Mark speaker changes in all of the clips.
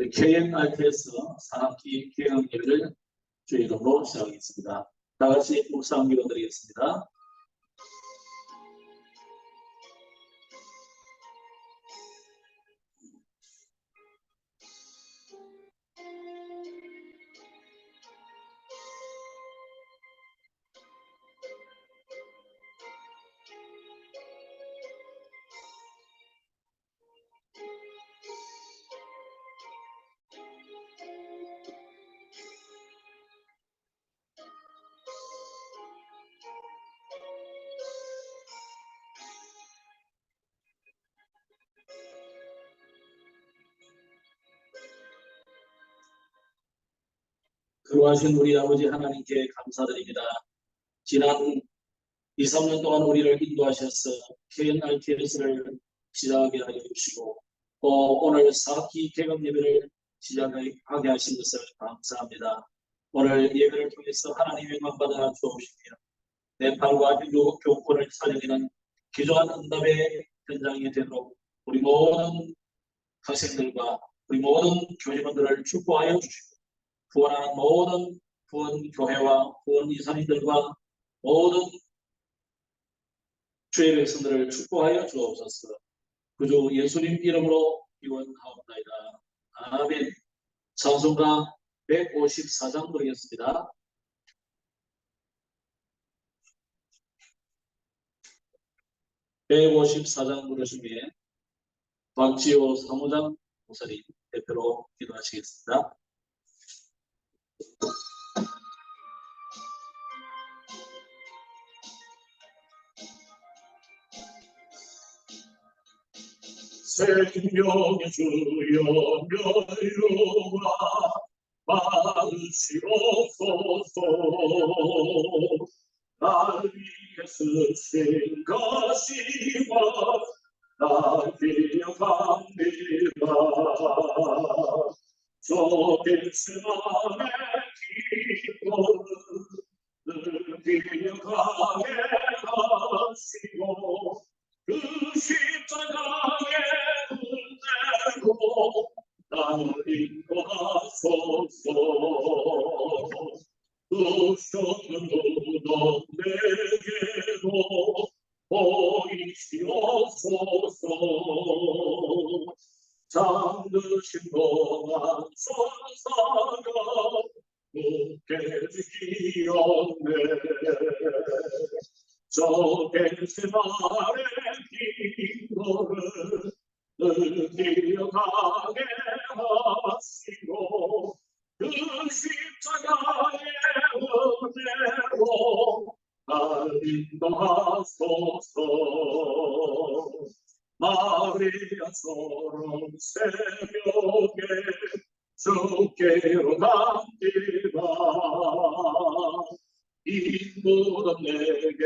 Speaker 1: 우리 KNRTS 4학기 개강 예배를 주의 이름으로 시작하겠습니다. 다 같이 묵상 기도드리겠습니다. 그러하신 우리 아버지 하나님께 감사드립니다. 지난 2, 3년 동안 우리를 인도하셔서 KNRTS를 시작하게 하여 주시고 또 오늘 4학기 개강 예배를 시작하게 하신 것을 감사합니다. 오늘 예배를 통해서 하나님의 영광받아 주옵시며 내 팔과 교권을 살리는 기조한 응답의 현장이 되도록 우리 모든 학생들과 우리 모든 교직원들을 축복하여 주시고 구원하는 모든 구원교회와 구원 이사님들과 모든 주의 백성들을 축복하여 주옵소서. 그주 예수님 이름으로 기원하옵나이다. 아멘. 찬송가 154장 부르겠습니다. (154장) 부르시면 박지호 사무장 목사님 대표로 기도하시겠습니다.
Speaker 2: 생명의 주여 멸류와 받으시옵소서. 날 위해 쓰신 것이와 날 기억합니다. 속일 수만의 기도를 기억하게 하시고 그 십자가의 은혜로 나를 인도하소서. 두셨는 눈도 내게로 보이시옵소서. 잠드신 동안 천사가 깨지기었네. 저 갱신만의 기도를 기억하게 하시고 그 십자가의 은혜로 날 인도하소서. 마리아처럼 새벽에 주께로 갑니다. 인도는 내게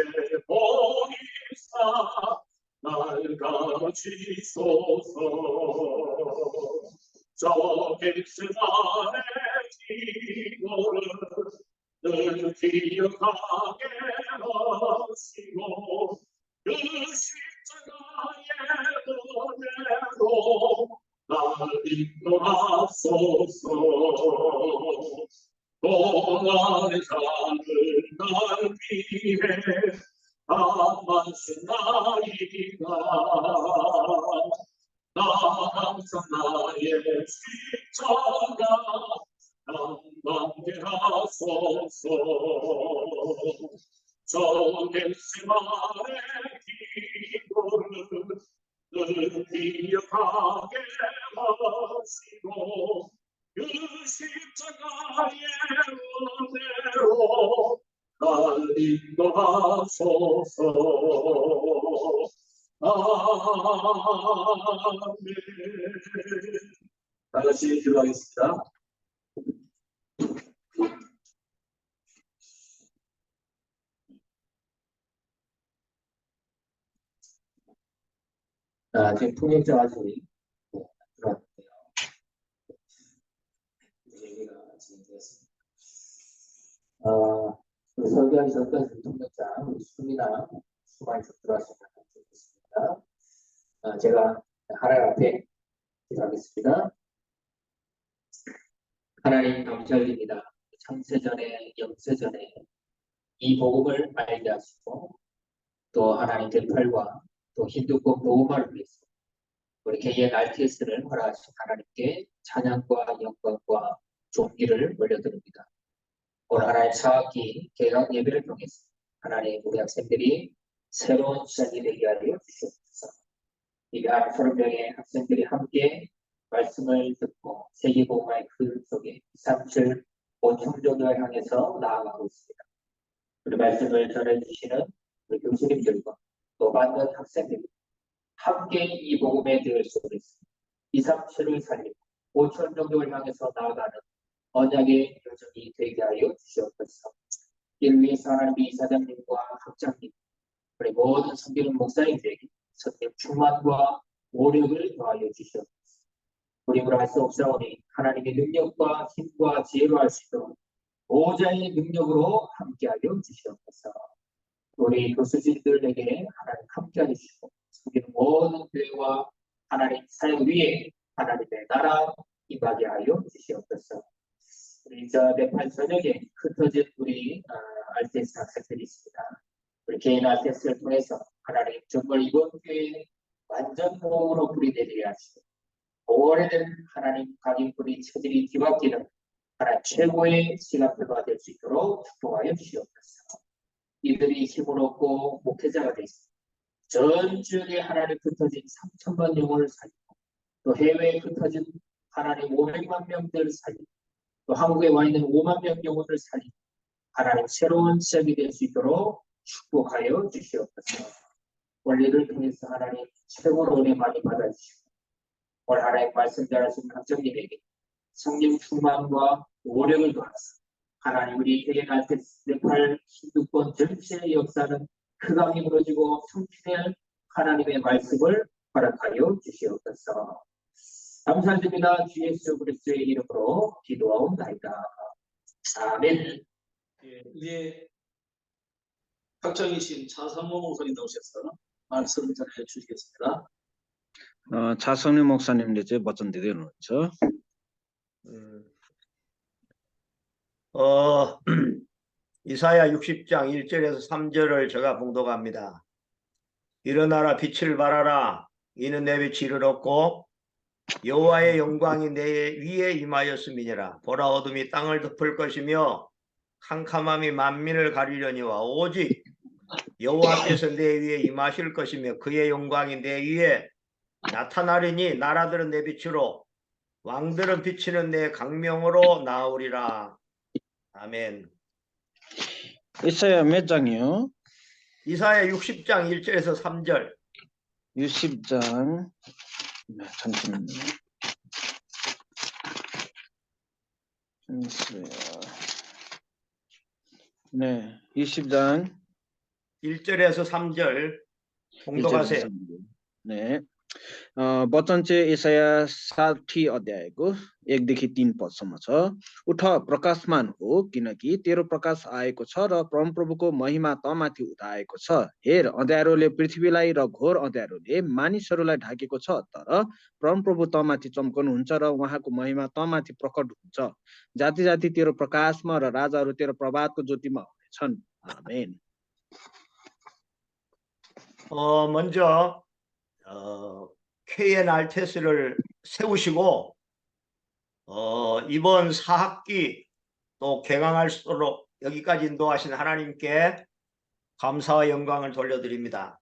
Speaker 2: 보이사 날 가르치소서. 저 겟세마네 기도를 늘 기억하게 하시고 그 십자가의 은혜로 날 인도하소서. 고난의 산을 날 위해 만신 나이가 나 항상 나의 십자가 담당게 하소서. 저 겟세마네 기도를 늘 기억하게 하시고 그 십자가의 은혜로 날 인도하소서. 아멘.
Speaker 1: 다 같이 기도하겠습니다. 지금 통역자 아직 들어왔는데요. 얘기가 진행되었습니다. 우리 설교하기 전까지 통역자 우리 수미나 수많이 들어왔으면 좋겠습니다. 제가 하나님 앞에 기도하겠습니다.
Speaker 3: 하나님 감사드립니다. 창세전에 영세전에 이 복음을 알게 하시고 또 하나님 대팔과 또 힌두권 복음을 위해서 우리 개인 RTS를 허락하신 하나님께 찬양과 영광과 존귀를 올려드립니다. 오늘 하나님 사학기 개강 예배를 통해서 하나님 우리 학생들이 새로운 시작이 되게 하여 주시옵소서. 이가 30명의 학생들이 함께 말씀을 듣고 세계복음화의 그 속에 237 5청조교를 향해서 나아가고 있습니다. 우리 말씀을 전해주시는 우리 교수님들과 또 많은 학생들이 함께 이 복음의 대열 속에서 237을 살리고 5청조교를 향해서 나아가는 언약의 여정이 되게 하여 주시옵소서. 이를 위해서 하나님의 이사장님과 학장님 우리 모든 섬기는 목사님들에게 성령 충만과 오력을 더하여 주시옵소서. 우리 할 수 없사오니 하나님의 능력과 힘과 지혜로 할 수 있도록 보좌의 능력으로 함께하여 주시옵소서. 우리 교수진들에게 하나님 함께하여 주시고 섬기는 모든 교회와 하나님 사역 위에 하나님의 나라 임하게 하여 주시옵소서. 우리 네팔 전역에 흩어진 우리 RTS 학생들이 있습니다. 우리 개인 RTS를 통해서 하나님 정말 이번 교회에 완전 보험으로 불이 내리게 하시고 오래된 하나님 각인뿌리 체질이 뒤바뀌는 하나님 최고의 시간표가 될 수 있도록 축복하여 주시옵소서. 이들이 힘을 얻고 목회자가 되어 있습니다. 전 지역에 하나님 흩어진 3천만 영혼을 살리고 또 해외에 흩어진 하나님 500만 명들을 살리고 또 한국에 와 있는 5만 명 영혼을 살리고 하나님 새로운 시작이 될 수 있도록 축복하여 주시옵소서. 원리를 통해서 하나님 최고로 은혜 많이 받아주시고 오늘 하나님 말씀 잘하시는 학장님에게 성령 충만과 오력을 더하사 하나님 우리 개인 알테스 네팔 힌두권 전체의 역사는 크강이 무너지고 성취될 하나님의 말씀을 허락하여 주시옵소서. 감사드립니다. 주 예수 그리스도의 이름으로 기도하옵나이다. 아멘.
Speaker 1: 예, 이제 학장이신 차상모 목사님 나오셔서 말씀을 전해 주시겠습니다.
Speaker 4: 차성림 목사님ले चाहिँ वचन दिँदै हुनुहुन्छ.
Speaker 5: 이사야 60장 1절에서 3절을 제가 봉독합니다. 일어나라 빛을 발하라 이는 내 빛이 이르렀고 여호와의 영광이 내 위에 임하였음이니라. 보라 어둠이 땅을 덮을 것이며 캄캄함이 만민을 가리려니와 오직 여호와께서 내 위에 임하실 것이며 그의 영광이 내 위에 나타나리니 나라들은 내 빛으로 왕들은 비치는 내 강명으로 나오리라. 아멘.
Speaker 4: 이사야 몇 장이요?
Speaker 5: 이사야 60장 1절에서 3절.
Speaker 4: 60장. 네, 잠시만요. 네, 20장
Speaker 5: 1절에서 3절 봉독하세요.
Speaker 4: 네. वचन चाहिँ ईसाया 60 अध्यायको 1 देखि 3 पदसम्म छ। उठ प्रकाशमान हो किनकि तेरो प्रकाश आएको छ र परमप्रभुको महिमा तमाथि उठाएको छ। हेर अँध्यारोले पृथ्वीलाई र घोर अँध्यारोले मानिसहरूलाई ढाकेको छ, तर परमप्रभु तमाथि चम्कनुहुन्छ र उहाँको महिमा तमाथि प्रकट हुन्छ। जाति जाति तेरो प्रकाशमा र राजाहरू तेरो प्रभातको ज्योतिमा हुनेछन्। आमेन।
Speaker 5: 먼저 KNRTS를 세우시고 이번 4학기 또 개강할 수 있도록 여기까지 인도하신 하나님께 감사와 영광을 돌려드립니다.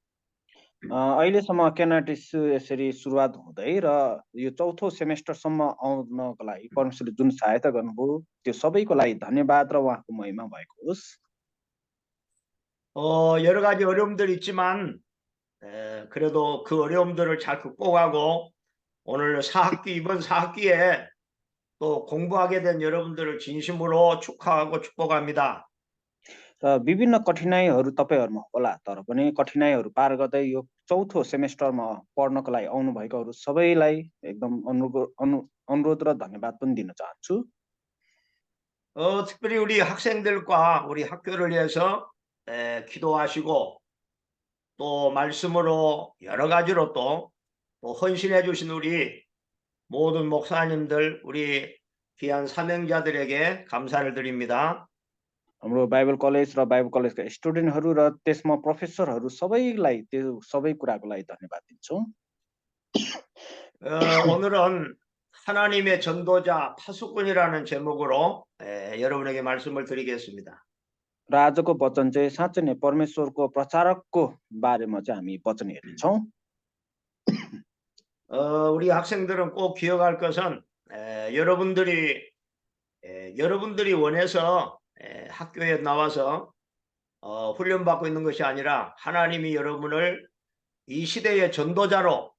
Speaker 4: अहिलेसम्म केनाटिस यसरी सुरुवात हुँदै र यो चौथो सेमेस्टरसम्म आउनको लागि परमेश्वरले जुन सहायता गर्नुभयो त्यो सबैको लागि धन्यवाद र उहाँको महिमा भएको होस्।
Speaker 5: 여러 가지 어려움들이 있지만 그래도 그 어려움들을 잘 극복하고 오늘 4학기 이번 4학기에 또 공부하게 된 여러분들을 진심으로 축하하고 축복합니다.
Speaker 4: विभिन्न कठिनाइहरू तपाईहरुमा होला, तर पनि कठिनाइहरू पार गर्दै यो चौथो सेमेस्टरमा पढ्नको लागि आउनु भएकोहरू सबैलाई एकदम अनुरोध र धन्यवाद पनि दिन चाहन्छु।
Speaker 5: 특별히 우리 학생들과 우리 학교를 위해서 기도하시고 또 말씀으로 여러 가지로 또 헌신해 주신 우리 모든 목사님들, 우리 귀한 사명자들에게 감사를 드립니다.
Speaker 4: हाम्रो बाइबल कलेज र बाइबल कलेजका स्टुडेन्टहरू र त्यसमा प्रोफेसरहरू सबैलाई त्यो सबै कुराको लागि धन्यवाद दिन्छौँ।
Speaker 5: 오늘은 하나님의 전도자 파수꾼이라는 제목으로 여러분에게 말씀을 드리겠습니다.
Speaker 4: र आजको वचन चाहिँ साँच्चै नै परमेश्वरको प्रचारकको बारेमा चाहिँ हामी वचन हेर्नेछौँ।
Speaker 5: 우리 학생들은 꼭 기억할 것은 여러분들이 원해서 학교에 나와서 훈련받고 있는 것이 아니라 하나님이 여러분을 이 시대의 전도자로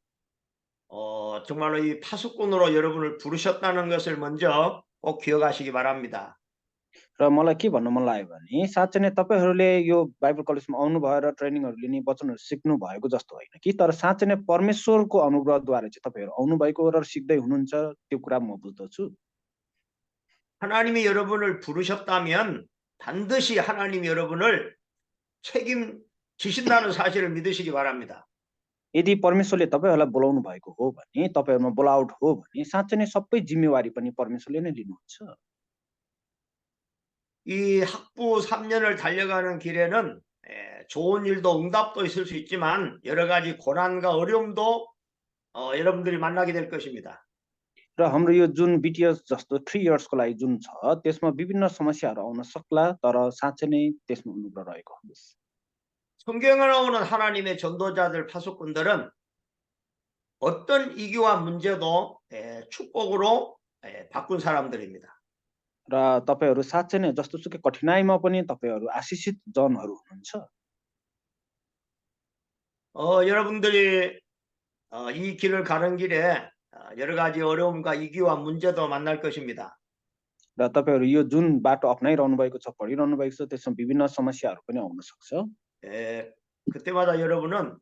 Speaker 5: 정말로 이 파수꾼으로 여러분을 부르셨다는 것을 먼저 꼭 기억하시기 바랍니다.
Speaker 4: र मलाई के भन्नु मन लाग्यो भने साँच्चै नै तपाईहरूले यो बाइबल कलेजमा आउनु भएर ट्रेनिङहरू लिने वचनहरू सिक्नु भएको जस्तो होइन कि, तर साँच्चै नै परमेश्वरको अनुग्रहद्वारा चाहिँ तपाईहरू आउनु भएको र सिक्दै हुनुहुन्छ, त्यो कुरा म बुझ्दछु।
Speaker 5: 하나님이 여러분을 부르셨다면 반드시 하나님이 여러분을 책임지신다는 사실을 믿으시기 바랍니다.
Speaker 4: यदि परमेश्वरले तपाईहरूलाई बोलाउनु भएको हो भने, तपाईहरूमा बोलाउट हो भने साँच्चै नै सबै जिम्मेवारी पनि परमेश्वरले नै लिनुहुन्छ।
Speaker 5: 이 학부 3년을 달려가는 길에는 좋은 일도 응답도 있을 수 있지만 여러 가지 고난과 어려움도 여러분들이 만나게 될 것입니다.
Speaker 4: र हाम्रो यो जुन BTS जस्तो 3 इयर्सको लागि जुन छ त्यसमा विभिन्न समस्याहरू आउन सक्ला, तर साँच्चै नै त्यसमा अनुग्रह रहेको हुन्छ।
Speaker 5: 성경에 나오는 하나님의 전도자들 파수꾼들은 어떤 위기와 문제도 축복으로 바꾼 사람들입니다.
Speaker 4: र तपाईहरू साँच्चै नै जस्तो सुकै कठिनाइमा पनि तपाईहरू आशिषित जनहरू हुनुहुन्छ।
Speaker 5: 여러분들이 이 길을 가는 길에 여러 가지 어려움과 위기와 문제도 만날 것입니다.
Speaker 4: र तपाईहरू यो जुन बाटो अपनाइरहनु भएको छ, पढिरहनु भएको छ, त्यसमा विभिन्न समस्याहरू पनि आउन सक्छ।
Speaker 5: 그때마다 여러분은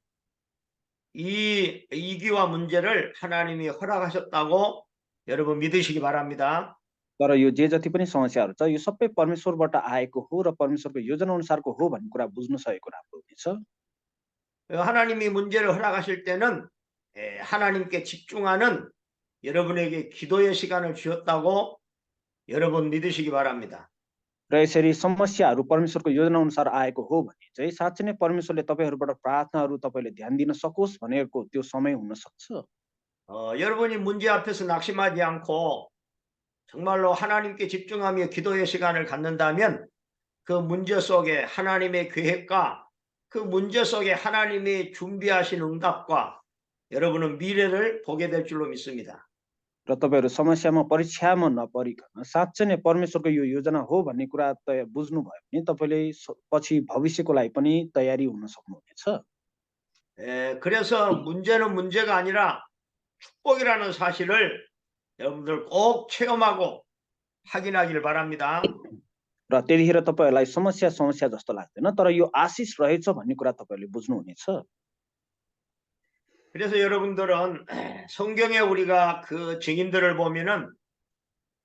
Speaker 5: 이 위기와 문제를 하나님이 허락하셨다고 여러분 믿으시기 바랍니다.
Speaker 4: तर यो जे जति पनि समस्याहरू छ यो सबै परमेश्वरबाट आएको हो र परमेश्वरको योजना अनुसारको हो भन्ने कुरा बुझ्नु सकेको राम्रो हुनेछ।
Speaker 5: 하나님이 문제를 허락하실 때는 하나님께 집중하는 여러분에게 기도의 시간을 주셨다고 여러분 믿으시기 바랍니다.
Speaker 4: र यसरी समस्याहरू परमेश्वरको योजना अनुसार आएको हो भने चाहिँ साँच्चै नै परमेश्वरले तपाईहरूबाट प्रार्थनाहरू तपाईले ध्यान दिन सकोस् भनेको त्यो समय हुन सक्छ।
Speaker 5: 여러분이 문제 앞에서 낙심하지 않고 정말로 하나님께 집중하며 기도의 시간을 갖는다면 그 문제 속에 하나님의 계획과 그 문제 속에 하나님이 준비하신 응답과 여러분은 미래를 보게 될 줄로 믿습니다.
Speaker 4: र तपाईहरू समस्यामा परीक्षामा नपरिकन साँच्चै नै परमेश्वरको यो योजना हो भन्ने कुरा बुझ्नु भयो भने तपाईले पछि भविष्यको लागि पनि तयारी हुन सक्नुहुनेछ।
Speaker 5: 그래서 문제는 문제가 아니라 축복이라는 사실을 여러분들 꼭 체험하고 확인하길 바랍니다.
Speaker 4: र त्यतिखेर तपाईहरूलाई समस्या जस्तो लाग्दैन, तर यो आशिष रहेछ भन्ने कुरा तपाईहरूले बुझ्नुहुनेछ।
Speaker 5: 그래서 여러분들은 성경에 우리가 그 증인들을 보면은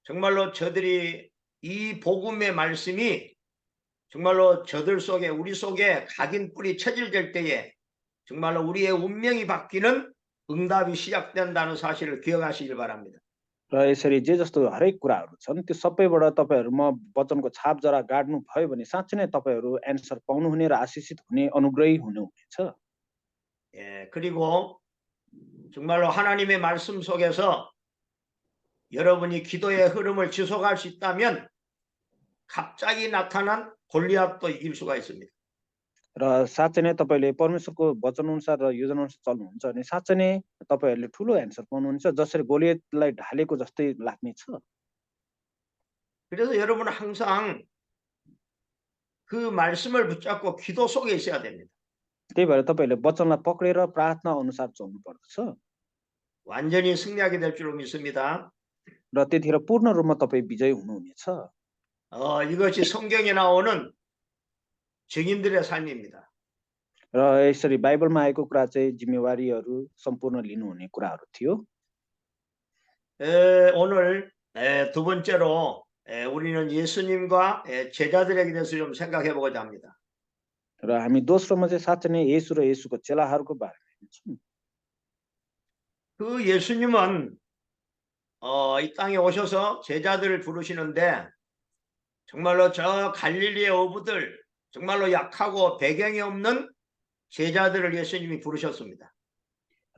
Speaker 5: 정말로 저들이 이 복음의 말씀이 정말로 저들 속에 우리 속에 각인 뿌리 체질될 때에 정말로 우리의 운명이 바뀌는 응답이 시작된다는 사실을 기억하시길 바랍니다.
Speaker 4: र यसरी जे जस्तो हरेक कुराहरू छन् त्यो सबैबाट तपाईहरूमा वचनको छाप जरा गाड्नु भयो भने साँच्चै नै तपाईहरू एन्सर पाउनुहुने र आशिषित हुने अनुग्रही हुनुहुनेछ।
Speaker 5: 그리고 정말로 하나님의 말씀 속에서 여러분이 기도의 흐름을 지속할 수 있다면 갑자기 나타난 골리앗도 이길 수가 있습니다.
Speaker 4: र साँच्चै नै तपाईले परमेश्वरको वचन अनुसार र योजना अनुसार चल्नुहुन्छ भने साँच्चै नै तपाईहरूले ठुलो एन्सर पाउनुहुन्छ, जसरी गोलियतलाई ढालेको जस्तै लाग्नेछ।
Speaker 5: 그래서 여러분은 항상 그 말씀을 붙잡고 기도 속에 있어야 됩니다.
Speaker 4: त्यही भएर तपाईहरूले वचनलाई पक्रेर प्रार्थना अनुसार चल्नु पर्दछ
Speaker 5: 완전히 승리하게 될 줄로 믿습니다.
Speaker 4: र त्यतिखेर पूर्ण रूपमा तपाईँ विजयी हुनुहुनेछ।
Speaker 5: 이것이 성경에 나오는 증인들의 삶입니다.
Speaker 4: र यसरी बाइबलमा आएको कुरा चाहिँ जिम्मेवारीहरू सम्पूर्ण लिनुहुने कुराहरू थियो।
Speaker 5: 오늘 두 번째로 우리는 예수님과 제자들에게 대해서 좀 생각해 보고자 합니다.
Speaker 4: र हामी दोस्रोमा चाहिँ साँच्चै नै येशू र येशूको चेलाहरूको बारेमा हेर्छौँ।
Speaker 5: 그 예수님은 이 땅에 오셔서 제자들을 부르시는데 정말로 저 갈릴리의 어부들 정말로 약하고 배경이 없는 제자들을 예수님이 부르셨습니다.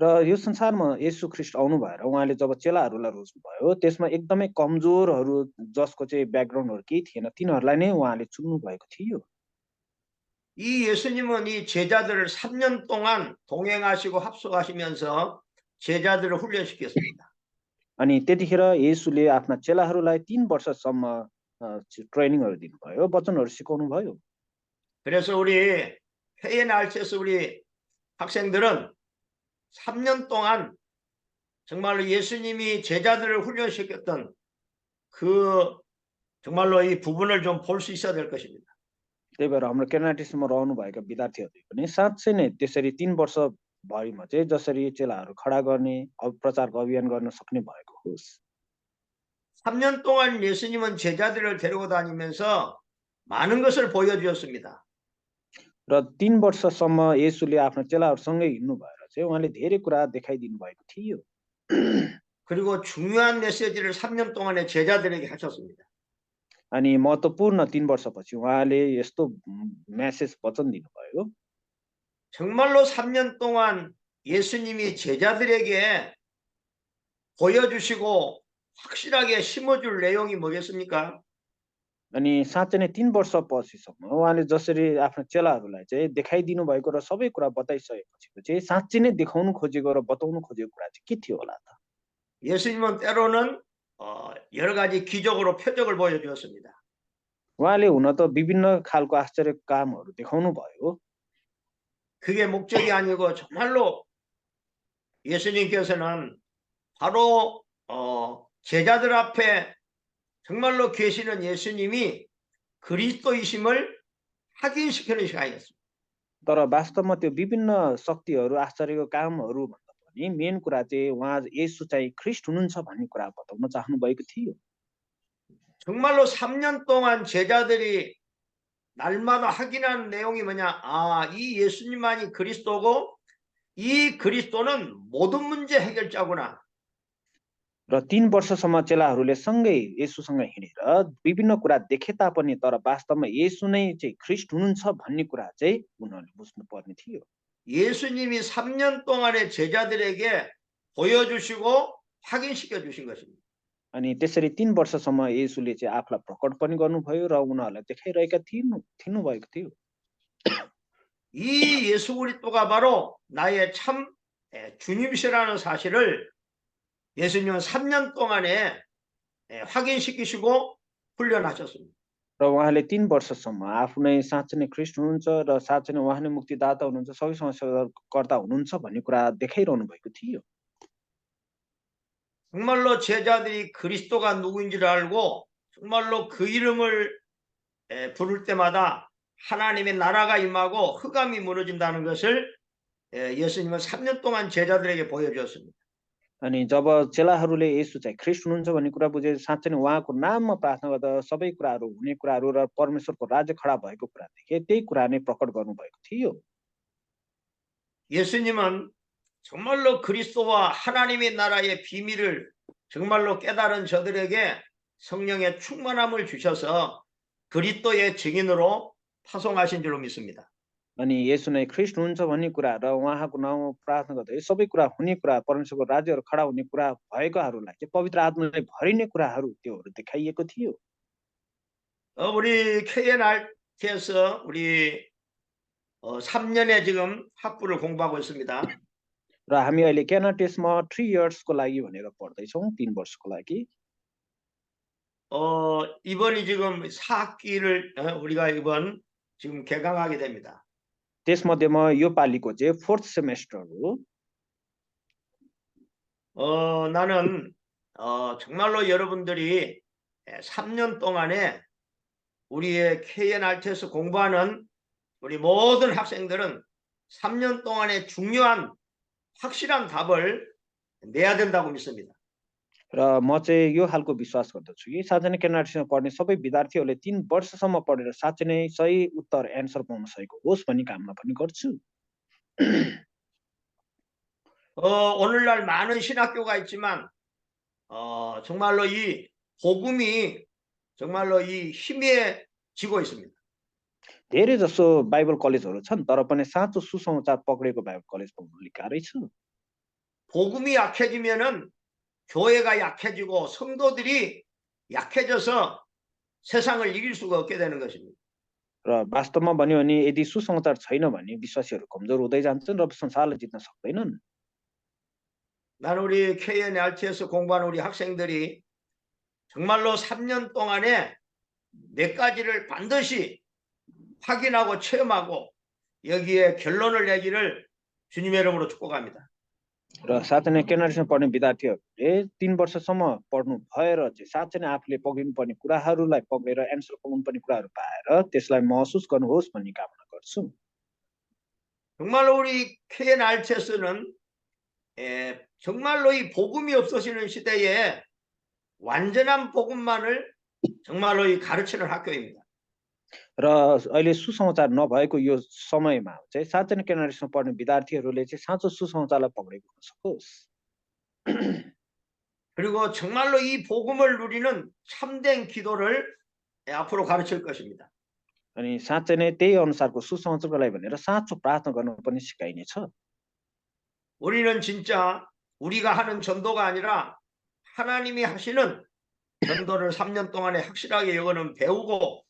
Speaker 4: र यो संसारमा येशू ख्रीष्ट आउनु भएर उहाँले जब चेलाहरूलाई रोज्नुभयो त्यसमा एकदमै कमजोरहरू जसको चाहिँ ब्याकग्राउन्डहरू केही थिएन तिनीहरूलाई नै उहाँले चुन्नु भएको थियो।
Speaker 5: 이 예수님은 이 제자들을 3년 동안 동행하시고 합숙하시면서 제자들을 훈련시켰습니다.
Speaker 4: अनि त्यतिखेर येशूले आफ्ना चेलाहरूलाई 3 वर्षसम्म ट्रेनिङहरू दिनुभयो, वचनहरू सिकाउनु भयो।
Speaker 5: 그래서 우리 KNRC에서 우리 학생들은 3년 동안 정말로 예수님이 제자들을 훈련시켰던 그 정말로 이 부분을 좀 볼 수 있어야 될 것입니다.
Speaker 4: त्यही भएर हाम्रो केनाटिसमा रहनुभएका विद्यार्थीहरूले पनि साँच्चै नै त्यसरी 3 वर्षभरिमा चाहिँ जसरी चेलाहरू खडा गर्ने प्रचारको अभियान गर्न सक्ने भएको होस्।
Speaker 5: 3년 동안 예수님은 제자들을 데리고 다니면서 많은 것을 보여주었습니다.
Speaker 4: र 3 वर्षसम्म येशूले आफ्ना चेलाहरूसँगै हिँड्नु भएर चाहिँ उहाँले धेरै कुरा देखाइदिनु भएको थियो।
Speaker 5: 그리고 중요한 메시지를 3년 동안에 제자들에게 하셨습니다.
Speaker 4: अनि महत्त्वपूर्ण 3 वर्षपछि उहाँले यस्तो मेसेज वचन दिनुभयो।
Speaker 5: 정말로 3년 동안 예수님이 제자들에게 보여주시고 확실하게 심어줄 내용이 뭐겠습니까?
Speaker 4: अनि साँच्चै नै 3 वर्षपछिसम्म उहाँले जसरी आफ्ना चेलाहरूलाई चाहिँ देखाइदिनु भएको र सबै कुरा बताइसकेपछि चाहिँ साँच्चै नै देखाउनु खोजेको र बताउनु खोजेको कुरा चाहिँ के थियो होला त?
Speaker 5: 예수님은 때로는 여러 가지 기적으로 표적을 보여주었습니다.
Speaker 4: उहाँले हुन त विभिन्न खालको आश्चर्य कामहरू देखाउनु भयो।
Speaker 5: 그게 목적이 아니고 정말로 예수님께서는 바로 제자들 앞에 정말로 계시는 예수님이 그리스도이심을 확인시키는 시간이었습니다.
Speaker 4: तर वास्तवमा त्यो विभिन्न शक्तिहरू आश्चर्यको कामहरू भन्दा पनि मेन कुरा चाहिँ उहाँ येशू चाहिँ ख्रीष्ट हुनुहुन्छ भन्ने कुरा बताउन चाहनु भएको थियो।
Speaker 5: 정말로 3년 동안 제자들이 날마다 확인하는 내용이 뭐냐? 이 예수님만이 그리스도고 이 그리스도는 모든 문제 해결자구나.
Speaker 4: र 3 वर्षसम्म चेलाहरूले सँगै येशूसँग हिँडेर विभिन्न कुरा देखे तापनि तर वास्तवमा येशू नै चाहिँ ख्रीष्ट हुनुहुन्छ भन्ने कुरा चाहिँ उनीहरूले बुझ्नु पर्ने थियो।
Speaker 5: 예수님이 3년 동안에 제자들에게 보여주시고 확인시켜 주신 것입니다.
Speaker 4: अनि त्यसरी 3 वर्षसम्म येशूले चाहिँ आफूलाई प्रकट पनि गर्नुभयो र उनीहरूलाई देखाइरहेका थिनु भएको थियो।
Speaker 5: 이 예수 그리스도가 바로 나의 참 주님이시라는 사실을 예수님은 3년 동안에 확인시키시고 훈련하셨습니다.
Speaker 4: र उहाँले 3 वर्षसम्म आफू नै साँच्चै नै ख्रीष्ट हुनुहुन्छ र साँच्चै नै उहाँ नै मुक्तिदाता हुनुहुन्छ, सबै समस्याकर्ता हुनुहुन्छ भन्ने कुरा देखाइरहनु भएको थियो।
Speaker 5: 정말로 제자들이 그리스도가 누구인지를 알고 정말로 그 이름을 부를 때마다 하나님의 나라가 임하고 흑암이 무너진다는 것을 예수님은 3년 동안 제자들에게 보여주었습니다.
Speaker 4: अनि जब चेलाहरूले येशू चाहिँ ख्रीष्ट हुनुहुन्छ भन्ने कुरा बुझे साँच्चै नै उहाँको नाममा प्रार्थना गर्दा सबै कुराहरू हुने कुराहरू र परमेश्वरको राज्य खडा भएको कुरा देखे त्यही कुरा नै प्रकट गर्नुभएको थियो।
Speaker 5: 예수님은 정말로 그리스도와 하나님의 나라의 비밀을 정말로 깨달은 저들에게 성령의 충만함을 주셔서 그리스도의 증인으로 파송하신 줄로 믿습니다.
Speaker 4: अनि येशू नै ख्रीष्ट हुनुहुन्छ भन्ने कुरा र उहाँको नाउँमा प्रार्थना गर्दा सबै कुरा हुने कुरा परमेश्वरको राज्यहरू खडा हुने कुरा भएकाहरूलाई चाहिँ पवित्र आत्माले भरिने कुराहरू त्योहरू देखाइएको थियो।
Speaker 5: 우리 KNRT에서 우리 3년에 지금 학부를 공부하고 있습니다.
Speaker 4: र हामी अहिले केनाटेसमा 3 इयर्सको लागि भनेर पढ्दैछौँ, 3 वर्षको लागि।
Speaker 5: 이번이 지금 4학기를 우리가 이번 지금 개강하게 됩니다.
Speaker 4: त्यसमध्येमा यो पालिको चाहिँ 4th सेमेस्टर हो।
Speaker 5: 나는 정말로 여러분들이 3년 동안에 우리의 KNRT에서 공부하는 우리 모든 학생들은 3년 동안에 중요한 확실한 답을 내야 된다고 믿습니다.
Speaker 4: र म चाहिँ यो खालको विश्वास गर्दछु कि साँच्चै नै केनाटेसमा पढ्ने सबै विद्यार्थीहरूले 3 वर्षसम्म पढेर साँच्चै नै सही उत्तर एन्सर पाउन सकेको होस् भन्ने कामना पनि गर्छु।
Speaker 5: 오늘날 많은 신학교가 있지만 정말로 이 복음이 정말로 이 희미해지고 있습니다.
Speaker 4: धेरै जसो बाइबल कलेजहरू छन् तर पनि साँचो सुसमाचार पक्रेको बाइबल कलेज पाउनु अलिक गाह्रै छ।
Speaker 5: 복음이 약해지면은 교회가 약해지고 성도들이 약해져서 세상을 이길 수가 없게 되는 것입니다.
Speaker 4: र वास्तवमा भन्यो भने यदि सुसमाचार छैन भने विश्वासीहरू कमजोर हुँदै जान्छन् र संसारलाई जित्न सक्दैनन्।
Speaker 5: 나는 우리 KNRT에서 공부하는 우리 학생들이 정말로 3년 동안에 몇 가지를 반드시 확인하고 체험하고 여기에 결론을 내기를 주님의 이름으로 축복합니다.
Speaker 4: र साँच्चै नै केनारीमा पढ्ने विद्यार्थीहरूले 3 वर्षसम्म पढ्नु भएर चाहिँ साँच्चै नै आफूले पक्रिनु पर्ने कुराहरूलाई पक्रेर एन्सर पाउनु पर्ने कुराहरू पाएर त्यसलाई महसुस गर्नुहोस् भन्ने कामना गर्छु।
Speaker 5: 정말로 우리 KNRT에서는 정말로 이 복음이 없어지는 시대에 완전한 복음만을 정말로 이 가르치는 학교입니다.
Speaker 4: र अहिले सुसमाचार नभएको यो समयमा चाहिँ साँच्चै नै केनारीमा पढ्ने विद्यार्थीहरूले चाहिँ साँचो सुसमाचारलाई पक्रेको हुन सकोस्।
Speaker 5: 그리고 정말로 이 복음을 누리는 참된 기도를 앞으로 가르칠 것입니다.
Speaker 4: अनि साँच्चै नै त्यही अनुसारको सुसमाचारको लागि भनेर साँचो प्रार्थना गर्नु पनि सिकाइनेछ।
Speaker 5: 우리는 진짜 우리가 하는 전도가 아니라 하나님이 하시는 전도를 3년 동안에 확실하게 이거는 배우고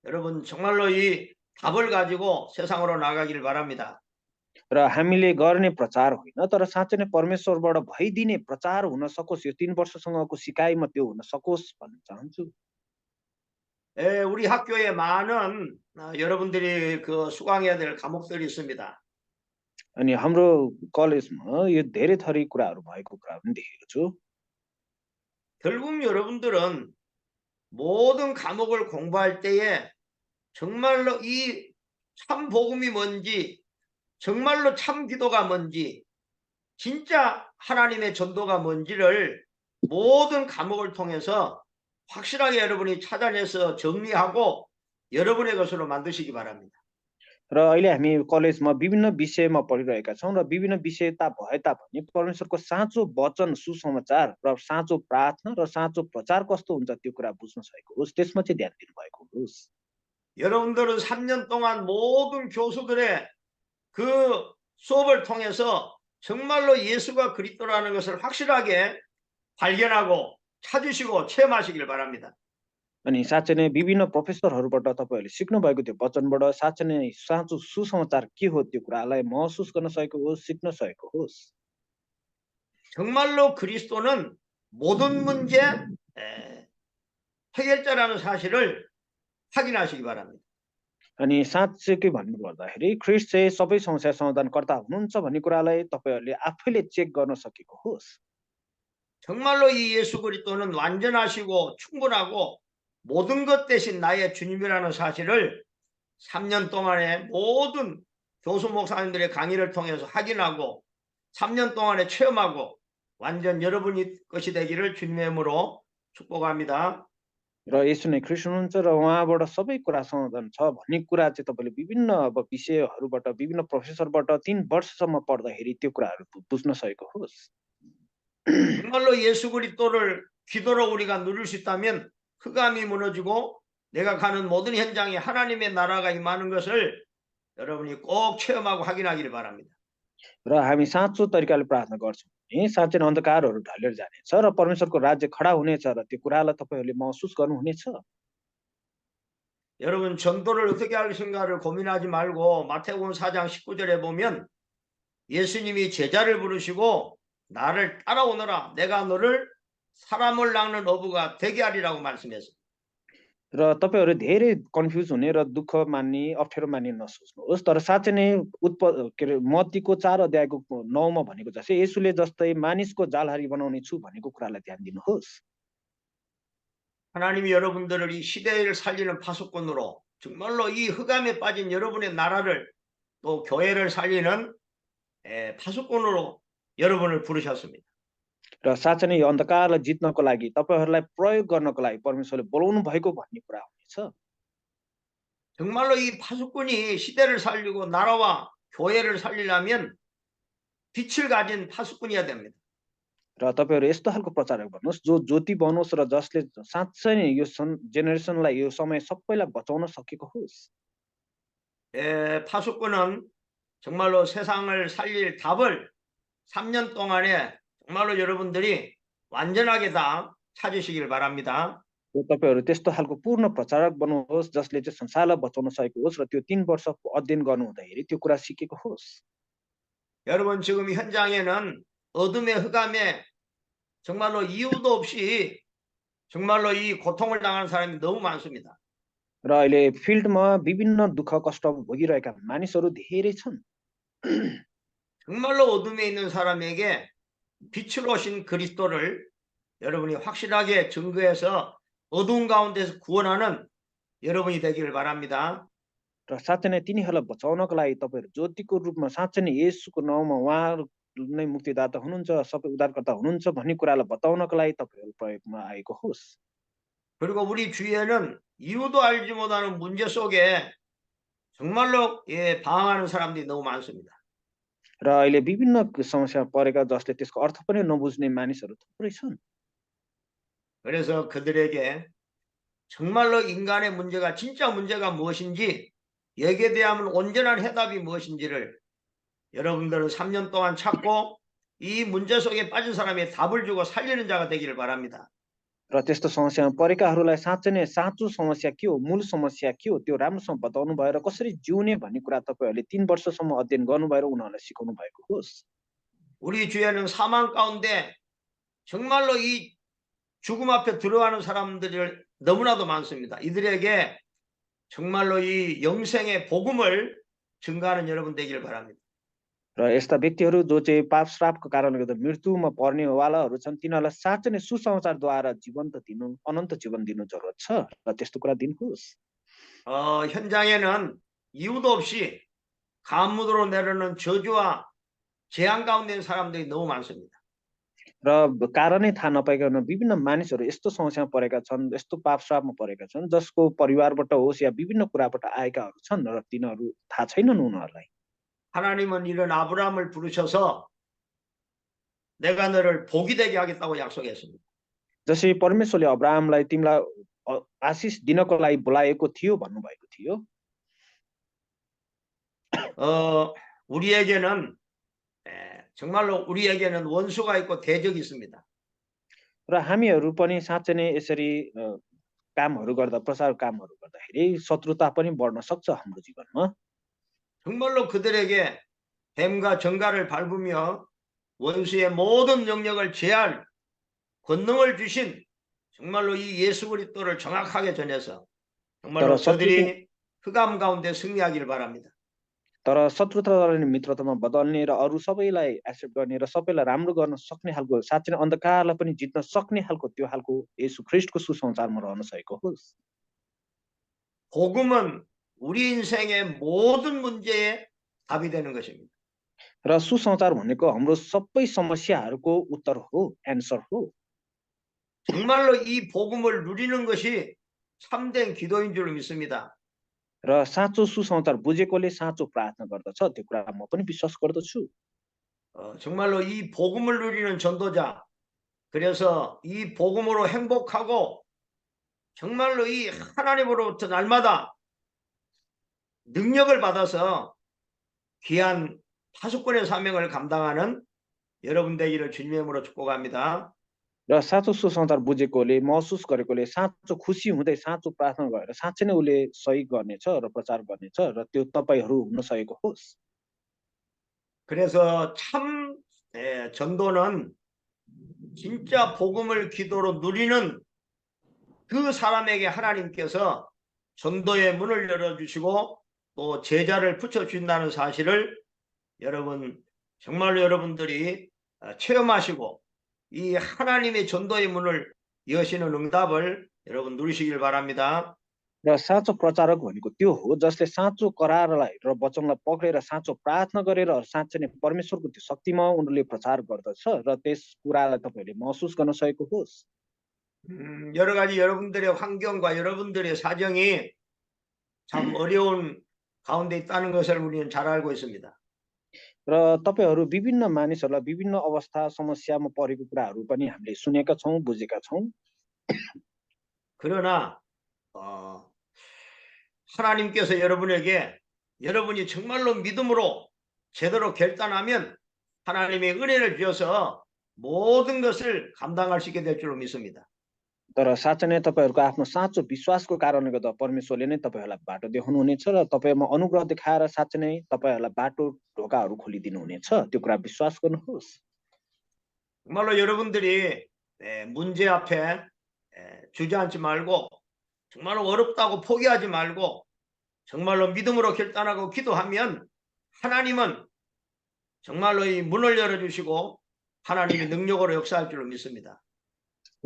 Speaker 5: 여러분 정말로 이 답을 가지고 세상으로 나가길 바랍니다.
Speaker 4: र हामीले गर्ने प्रचार होइन तर साँच्चै नै परमेश्वरबाट भइदिने प्रचार हुन सकोस्, यो 3 वर्षसँगको सिकाइमा त्यो हुन सकोस् भन्न चाहन्छु।
Speaker 5: 우리 학교에 많은 여러분들이 그 수강해야 될 과목들이 있습니다.
Speaker 4: अनि हाम्रो कलेजमा यो धेरै थरी कुराहरू भएको कुरा पनि देखेको छु।
Speaker 5: 결국 여러분들은 모든 과목을 공부할 때에 정말로 이 참 복음이 뭔지, 정말로 참 기도가 뭔지, 진짜 하나님의 전도가 뭔지를 모든 과목을 통해서 확실하게 여러분이 찾아내서 정리하고 여러분의 것으로 만드시기 바랍니다.
Speaker 4: र अहिले हामी कलेजमा विभिन्न विषयमा पढिरहेका छौँ र विभिन्न विषयता भए तापनि परमेश्वरको साँचो वचन सुसमाचार र साँचो प्रार्थना र साँचो प्रचार कस्तो हुन्छ त्यो कुरा बुझ्न सकेको होस्, त्यसमा चाहिँ ध्यान दिनुभएको होस्।
Speaker 5: 여러분들은 3년 동안 모든 교수들의 그 수업을 통해서 정말로 예수가 그리스도라는 것을 확실하게 발견하고 찾으시고 체험하시길 바랍니다.
Speaker 4: अनि साँच्चै नै विभिन्न प्रोफेसरहरूबाट तपाईँहरूले सिक्नुभएको त्यो वचनबाट साँच्चै नै साँचो सुसमाचार के हो त्यो कुरालाई महसुस गर्न सकेको होस्, सिक्न सकेको होस्।
Speaker 5: 정말로 그리스도는 모든 문제 해결자라는 사실을 확인하시기 바랍니다.
Speaker 4: अनि साँच्चै के भन्नुपर्दाखेरि ख्रिस्ट चाहिँ सबै समस्या समाधानकर्ता हुनुहुन्छ भन्ने कुरालाई तपाईँहरूले आफैले चेक गर्न सकेको होस्।
Speaker 5: 정말로 이 예수 그리스도는 완전하시고 충분하고 모든 것 대신 나의 주님이라는 사실을 3년 동안에 모든 교수 목사님들의 강의를 통해서 확인하고 3년 동안에 체험하고 완전 여러분이 것이 되기를 주님의 이름으로 축복합니다.
Speaker 4: र यसो नै ख्रिस्ट हुनुहुन्छ र उहाँबाट सबै कुरा समाधान छ भन्ने कुरा चाहिँ तपाईँले विभिन्न विषयहरूबाट विभिन्न प्रोफेसरबाट 3 वर्षसम्म पढ्दाखेरि त्यो कुराहरू बुझ्न सकेको होस्।
Speaker 5: 정말로 예수 그리스도를 기도로 우리가 누릴 수 있다면 흑암이 무너지고 내가 가는 모든 현장에 하나님의 나라가 임하는 것을 여러분이 꼭 체험하고 확인하기를 바랍니다.
Speaker 4: र हामी साँचो तरिकाले प्रार्थना गर्छौँ भने साँच्चै नै अन्धकारहरू ढलेर जानेछ र परमेश्वरको राज्य खडा हुनेछ र त्यो कुरालाई तपाईँहरूले महसुस गर्नुहुनेछ।
Speaker 5: 여러분 전도를 어떻게 할 것인가를 고민하지 말고 마태복음 4장 19절에 보면 예수님이 제자를 부르시고 나를 따라오너라 내가 너를 사람을 낚는 어부가 되게 하리라고 말씀했습니다.
Speaker 4: र तपाईँहरू धेरै कन्फ्युज हुने र दुःख मान्ने अप्ठ्यारो मान्ने नसोच्नुहोस्, तर साँच्चै नै के अरे मत्तीको 4 अध्यायको 9मा भनेको जस्तै येशूले जस्तै मानिसको जालहारी बनाउने छु भनेको कुरालाई ध्यान दिनुहोस्।
Speaker 5: 하나님이 여러분들을 이 시대를 살리는 파수꾼으로 정말로 이 흑암에 빠진 여러분의 나라를 또 교회를 살리는 파수꾼으로 여러분을 부르셨습니다.
Speaker 4: र साँच्चै नै यो अन्धकारलाई जित्नको लागि तपाईँहरूलाई प्रयोग गर्नको लागि परमेश्वरले बोलाउनु भएको भन्ने कुरा हुनेछ।
Speaker 5: 정말로 이 파수꾼이 시대를 살리고 나라와 교회를 살리려면 빛을 가진 파수꾼이어야 됩니다.
Speaker 4: र तपाईँहरू यस्तो खालको प्रचारक भन्नुहोस् जो ज्योति बनोस् र जसले साँच्चै नै यो जेनेरेसनलाई यो समय सबैलाई बचाउन सकेको होस्।
Speaker 5: 파수꾼은 정말로 세상을 살릴 답을 3년 동안에 정말로 여러분들이 완전하게 다 찾으시길 바랍니다.
Speaker 4: तपाईँहरू त्यस्तो खालको पूर्ण प्रचारक बन्नुहोस् जसले चाहिँ संसारलाई बचाउन सकेको होस् र त्यो 3 वर्ष अध्ययन गर्नु हुँदाखेरि त्यो कुरा सिकेको होस्।
Speaker 5: 여러분 지금 현장에는 어둠의 흑암에 정말로 이유도 없이 정말로 이 고통을 당하는 사람이 너무 많습니다.
Speaker 4: र अहिले फिल्डमा विभिन्न दुःख कष्ट भोगिरहेका मानिसहरू धेरै छन्।
Speaker 5: 정말로 어둠에 있는 사람에게 빛으로 오신 그리스도를 여러분이 확실하게 증거해서 어두운 가운데서 구원하는 여러분이 되기를 바랍니다.
Speaker 4: र साँच्चै नै तिनीहरूलाई बचाउनको लागि तपाईँहरू ज्योतिको रूपमा साँच्चै नै येशूको नाउँमा उहाँ नै मुक्तिदाता हुनुहुन्छ, सबै उद्धारकर्ता हुनुहुन्छ भन्ने कुरालाई बताउनको लागि तपाईँहरू प्रयोगमा आएको होस्।
Speaker 5: 그리고 우리 주위에는 이유도 알지 못하는 문제 속에 정말로 방황하는 사람들이 너무 많습니다.
Speaker 4: र अहिले विभिन्न समस्यामा परेका जसले त्यसको अर्थ पनि नबुझ्ने मानिसहरू थुप्रै छन्।
Speaker 5: 그래서 그들에게 정말로 인간의 문제가 진짜 문제가 무엇인지 여기에 대한 온전한 해답이 무엇인지를 여러분들은 3년 동안 찾고 이 문제 속에 빠진 사람의 답을 주고 살리는 자가 되기를 바랍니다.
Speaker 4: र त्यस्तो समस्यामा परेकाहरूलाई साँच्चै नै साँचो समस्या के हो, मूल समस्या के हो त्यो राम्रोसँग बताउनु भएर कसरी जिउने भन्ने कुरा तपाईँहरूले 3 वर्षसम्म अध्ययन गर्नु भएर उनीहरूलाई सिकाउनु भएको होस्।
Speaker 5: 우리 주위에는 사망 가운데 정말로 이 죽음 앞에 들어가는 사람들이 너무나도 많습니다. 이들에게 정말로 이 영생의 복음을 증가하는 여러분 되기를 바랍니다.
Speaker 4: र यस्ता व्यक्तिहरू जो चाहिँ पाप श्रापको कारणले गर्दा मृत्युमा पर्नेवालाहरू छन् तिनीहरूलाई साँच्चै नै सुसमाचारद्वारा जीवन्त दिनु, अनन्त जीवन दिनु जरुरत छ र त्यस्तो कुरा दिनुहोस्।
Speaker 5: 현장에는 이유도 없이 간무도로 내려오는 저주와 재앙 가운데 있는 사람들이 너무 많습니다.
Speaker 4: र कारणै थाहा नपाइकन विभिन्न मानिसहरू यस्तो समस्यामा परेका छन्, यस्तो पाप श्रापमा परेका छन् जसको परिवारबाट होस् या विभिन्न कुराबाट आएकाहरू छन् र तिनीहरू थाहा छैनन् उनीहरूलाई।
Speaker 5: 하나님은 이런 아브라함을 부르셔서 내가 너를 복이 되게 하겠다고 약속했습니다.
Speaker 4: जसरी परमेश्वरले अब्राहमलाई तिमीलाई आशिष दिनको लागि बोलाएको थियो भन्नुभएको थियो।
Speaker 5: 우리에게는 정말로 우리에게는 원수가 있고 대적이 있습니다.
Speaker 4: र हामीहरू पनि साँच्चै नै यसरी कामहरू गर्दा प्रचार कामहरू गर्दाखेरि शत्रुता पनि बढ्न सक्छ हाम्रो जीवनमा।
Speaker 5: 정말로 그들에게 뱀과 정갈을 밟으며 원수의 모든 영역을 제할 권능을 주신 정말로 이 예수 그리스도를 정확하게 전해서 정말로 저들이 흑암 가운데 승리하기를 바랍니다.
Speaker 4: तर शत्रुतालाई मित्रतामा बदल्ने र अरू सबैलाई एक्सेप्ट गर्ने र सबैलाई राम्रो गर्न सक्ने खालको साँच्चै नै अन्धकारलाई पनि जित्न सक्ने खालको त्यो खालको येशू ख्रीष्टको सुसमाचारमा रहन सकेको होस्।
Speaker 5: 복음은 우리 인생의 모든 문제에 답이 되는 것입니다.
Speaker 4: र सुसमाचार भनेको हाम्रो सबै समस्याहरूको उत्तर हो, एन्सर हो।
Speaker 5: 정말로 이 복음을 누리는 것이 참된 기도인 줄 믿습니다.
Speaker 4: र साँचो सुसमाचार बुझेकोले साँचो प्रार्थना गर्दछ त्यो कुरा म पनि विश्वास गर्दछु।
Speaker 5: 정말로 이 복음을 누리는 전도자, 그래서 이 복음으로 행복하고 정말로 이 하나님으로부터 날마다 능력을 받아서 귀한 파수꾼의 사명을 감당하는 여러분 되기를 주님의 이름으로 축복합니다.
Speaker 4: र साँचो सुसमाचार बुझेकोले महसुस गरेकोले साँचो खुसी हुँदै साँचो प्रार्थना गरेर साँच्चै नै उसले सही गर्नेछ र प्रचार गर्नेछ र त्यो तपाईहरू हुन सकेको होस्।
Speaker 5: 그래서 참 전도는 진짜 복음을 기도로 누리는 그 사람에게 하나님께서 전도의 문을 열어주시고 또 제자를 붙여준다는 사실을 여러분 정말로 여러분들이 체험하시고 이 하나님의 전도의 문을 여시는 응답을 여러분 누리시길 바랍니다.
Speaker 4: र साँचो प्रचारक भनेको त्यो हो जसले साँचो करारलाई र वचनलाई पक्रेर साँचो प्रार्थना गरेर साँच्चै नै परमेश्वरको त्यो शक्तिमा उनीहरूले प्रचार गर्दछ र त्यस कुरालाई तपाईहरूले महसुस गर्न सकेको होस्।
Speaker 5: 여러 가지 여러분들의 환경과 여러분들의 사정이 참 어려운 가운데 있다는 것을 우리는 잘 알고 있습니다.
Speaker 4: र तपाईहरू विभिन्न मानिसहरूलाई विभिन्न अवस्था समस्यामा परेको कुराहरू पनि हामीले सुनेका छौँ, बुझेका छौँ।
Speaker 5: 그러나 하나님께서 여러분에게 여러분이 정말로 믿음으로 제대로 결단하면 하나님의 은혜를 주셔서 모든 것을 감당할 수 있게 될 줄로 믿습니다.
Speaker 4: तर साँच्चै नै तपाईहरूको आफ्नो साँचो विश्वासको कारणले गर्दा परमेश्वरले नै तपाईहरूलाई बाटो देखाउनुहुनेछ र तपाईँमा अनुग्रह देखाएर साँच्चै नै तपाईहरूलाई बाटो ढोकाहरू खोलिदिनुहुनेछ। त्यो कुरा विश्वास गर्नुहोस्।
Speaker 5: 정말로 여러분들이 문제 앞에 주저앉지 말고 정말로 어렵다고 포기하지 말고 정말로 믿음으로 결단하고 기도하면 하나님은 정말로 이 문을 열어주시고 하나님이 능력으로 역사할 줄로 믿습니다.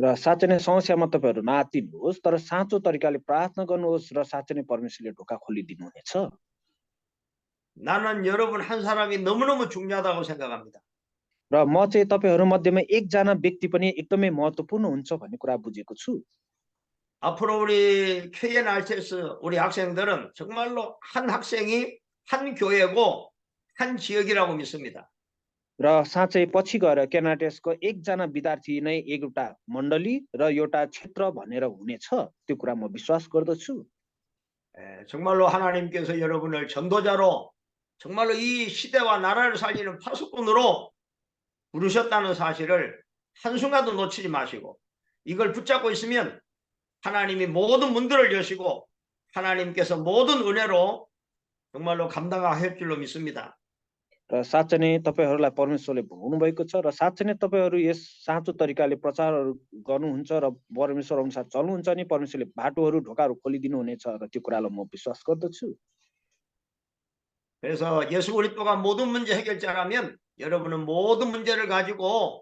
Speaker 4: र साँच्चै नै समस्यामा तपाईँहरू नआत्तिनुहोस्, तर साँचो तरिकाले प्रार्थना गर्नुहोस् र साँच्चै नै परमेश्वरले ढोका खोलिदिनुहुनेछ।
Speaker 5: 나는 여러분 한 사람이 너무너무 중요하다고 생각합니다.
Speaker 4: र म चाहिँ तपाईँहरू मध्येमा एकजना व्यक्ति पनि एकदमै महत्त्वपूर्ण हुन्छ भन्ने कुरा बुझेको छु।
Speaker 5: 앞으로 우리 KNRTS 우리 학생들은 정말로 한 학생이 한 교회고 한 지역이라고 믿습니다.
Speaker 4: र साँच्चै पछि गएर केनाटेसको एकजना विद्यार्थी नै एउटा मण्डली र एउटा क्षेत्र भनेर हुनेछ, त्यो कुरा म विश्वास गर्दछु।
Speaker 5: 정말로 하나님께서 여러분을 전도자로 정말로 이 시대와 나라를 살리는 파수꾼으로 부르셨다는 사실을 한순간도 놓치지 마시고 이걸 붙잡고 있으면 하나님이 모든 문들을 여시고 하나님께서 모든 은혜로 정말로 감당할 줄로 믿습니다.
Speaker 4: र साँच्चै नै तपाईँहरूलाई परमेश्वरले भोग्नु भएको छ र साँच्चै नै तपाईँहरू यस साँचो तरिकाले प्रचारहरू गर्नुहुन्छ र परमेश्वर अनुसार चल्नुहुन्छ नि परमेश्वरले बाटोहरू ढोकाहरू खोलिदिनु हुनेछ र त्यो कुरालाई म विश्वास गर्दछु।
Speaker 5: 그래서 예수 그리스도가 모든 문제 해결자라면 여러분은 모든 문제를 가지고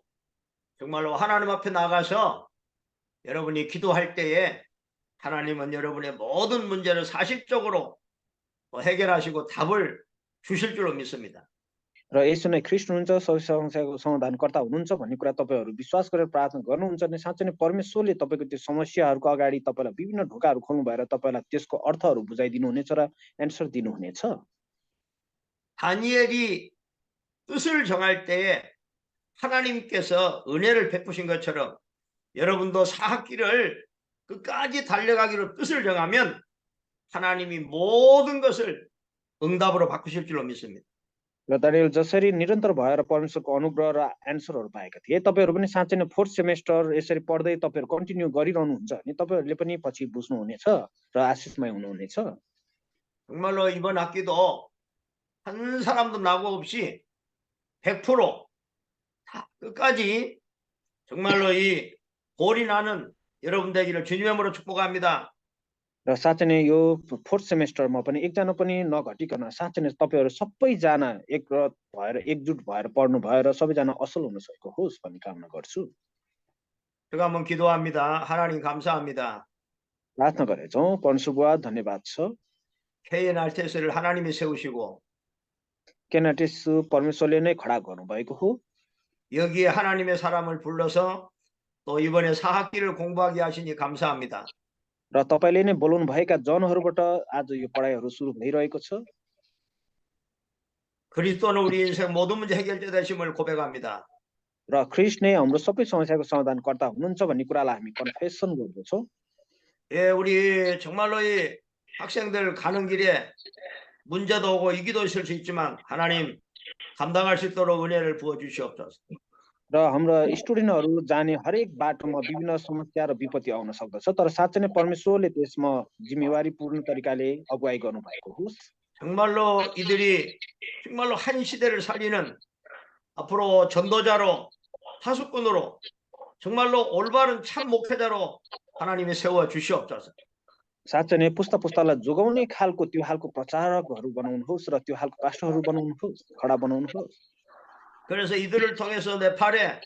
Speaker 5: 정말로 하나님 앞에 나가서 여러분이 기도할 때에 하나님은 여러분의 모든 문제를 사실적으로 해결하시고 답을 주실 줄로 믿습니다.
Speaker 4: र यसो नै ख्रीष्ट हुनुहुन्छ, सबै समस्याको समाधानकर्ता हुनुहुन्छ भन्ने कुरा तपाईँहरू विश्वास गरेर प्रार्थना गर्नुहुन्छ भने साँच्चै नै परमेश्वरले तपाईँको त्यो समस्याहरूको अगाडि तपाईँलाई विभिन्न ढोकाहरू खोल्नु भएर तपाईँलाई त्यसको अर्थहरू बुझाइदिनु हुनेछ र एन्सर दिनुहुनेछ।
Speaker 5: 다니엘이 뜻을 정할 때에 하나님께서 은혜를 베푸신 것처럼 여러분도 사학기를 끝까지 달려가기로 뜻을 정하면 하나님이 모든 것을 응답으로 바꾸실 줄로 믿습니다.
Speaker 4: र दानिएल जसरी निरन्तर भएर परमेश्वरको अनुग्रह र एन्सरहरू पाएका थिए, तपाईँहरू पनि साँच्चै नै 4th सेमेस्टर यसरी पढ्दै तपाईँहरू कन्टिन्यू गरिरहनुहुन्छ भने तपाईँहरूले पनि पछि बुझ्नुहुनेछ र आशिषमय हुनुहुनेछ।
Speaker 5: 정말로 이번 학기도 한 사람도 나고 없이 100% 다 끝까지 정말로 이 골이 나는 여러분 되기를 주님의 이름으로 축복합니다.
Speaker 4: र साँच्चै नै यो 4th सेमेस्टरमा पनि एकजना पनि नघटिकन साँच्चै नै तपाईँहरू सबैजना एकरत भएर एकजुट भएर पढ्नु भएर सबैजना असल हुन सकेको होस् भन्ने कामना गर्छु।
Speaker 5: 제가 한번 기도합니다. 하나님 감사합니다.
Speaker 4: प्रार्थना गरेछौँ। परमेश्वर बुवा धन्यवाद छ।
Speaker 5: KNRTS를 하나님이 세우시고
Speaker 4: केनाटेस परमेश्वरले नै खडा गर्नुभएको हो।
Speaker 5: 여기에 하나님의 사람을 불러서 또 이번에 사학기를 공부하게 하시니 감사합니다.
Speaker 4: र तपाईँले नै बोलाउनु भएका जनहरूबाट आज यो पढाइहरू सुरु भइरहेको छ।
Speaker 5: 그리스도는 우리 인생 모든 문제 해결자 되심을 고백합니다.
Speaker 4: र ख्रीष्ट नै हाम्रो सबै समस्याको समाधानकर्ता हुनुहुन्छ भन्ने कुरालाई हामी कन्फेसन गर्दछौँ।
Speaker 5: 예, 우리 정말로 이 학생들 가는 길에 문제도 오고 위기도 있을 수 있지만 하나님 감당할 수 있도록 은혜를 부어 주시옵소서.
Speaker 4: र हाम्रो स्टुडेन्टहरू जाने हरेक बाटोमा विभिन्न समस्या र विपत्ति आउन सक्दछ, तर साँच्चै नै परमेश्वरले त्यसमा जिम्मेवारीपूर्ण तरिकाले अगुवाई गर्नुभएको होस्।
Speaker 5: 정말로 이들이 정말로 한 시대를 살리는 앞으로 전도자로 파수꾼으로 정말로 올바른 참 목회자로 하나님이 세워 주시옵소서.
Speaker 4: साँच्चै नै पुस्ता पुस्तालाई जोगाउने खालको त्यो खालको प्रचारकहरू बनाउनुहोस् र त्यो खालको पास्टरहरू बनाउनुहोस्, खडा बनाउनुहोस्।
Speaker 5: 그래서 이들을 통해서 네팔에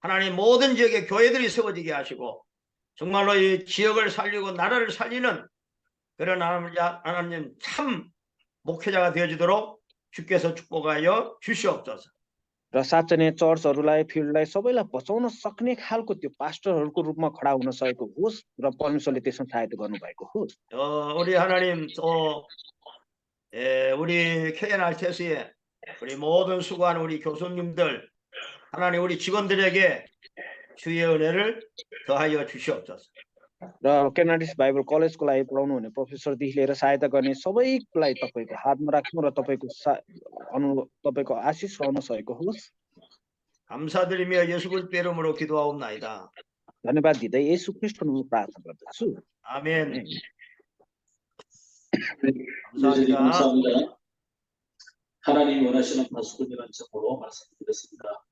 Speaker 5: 하나님 모든 지역의 교회들이 세워지게 하시고 정말로 이 지역을 살리고 나라를 살리는 그런 하나님 참 목회자가 되어지도록 주께서 축복하여 주시옵소서.
Speaker 4: र साँच्चै नै चर्चहरूलाई फिल्डलाई सबैलाई बचाउन सक्ने खालको त्यो पास्टरहरूको रूपमा खडा हुन सकेको होस् र परमेश्वरले त्यसमा सहायता गर्नुभएको होस्।
Speaker 5: 우리 하나님 또 우리 KNRTS에 우리 모든 수고하는 우리 교수님들, 하나님 우리 직원들에게 주의 은혜를 더하여 주시옵소서.
Speaker 4: र केनाडिस बाइबल कलेजको लागि पढाउनु हुने प्रोफेसरदेखि लिएर सहायता गर्ने सबैलाई तपाईँको हातमा राख्नु र तपाईँको आशिष रहन सकेको होस्।
Speaker 5: 감사드리며 예수 그리스도 이름으로 기도하옵나이다.
Speaker 4: धन्यवाद दिँदै येशू ख्रीष्टको नाममा प्रार्थना गर्दछु।
Speaker 5: 아멘.
Speaker 1: 예수님
Speaker 5: 감사합니다.
Speaker 1: 감사합니다. 하나님 원하시는 파수꾼이라는 점으로 말씀드렸습니다.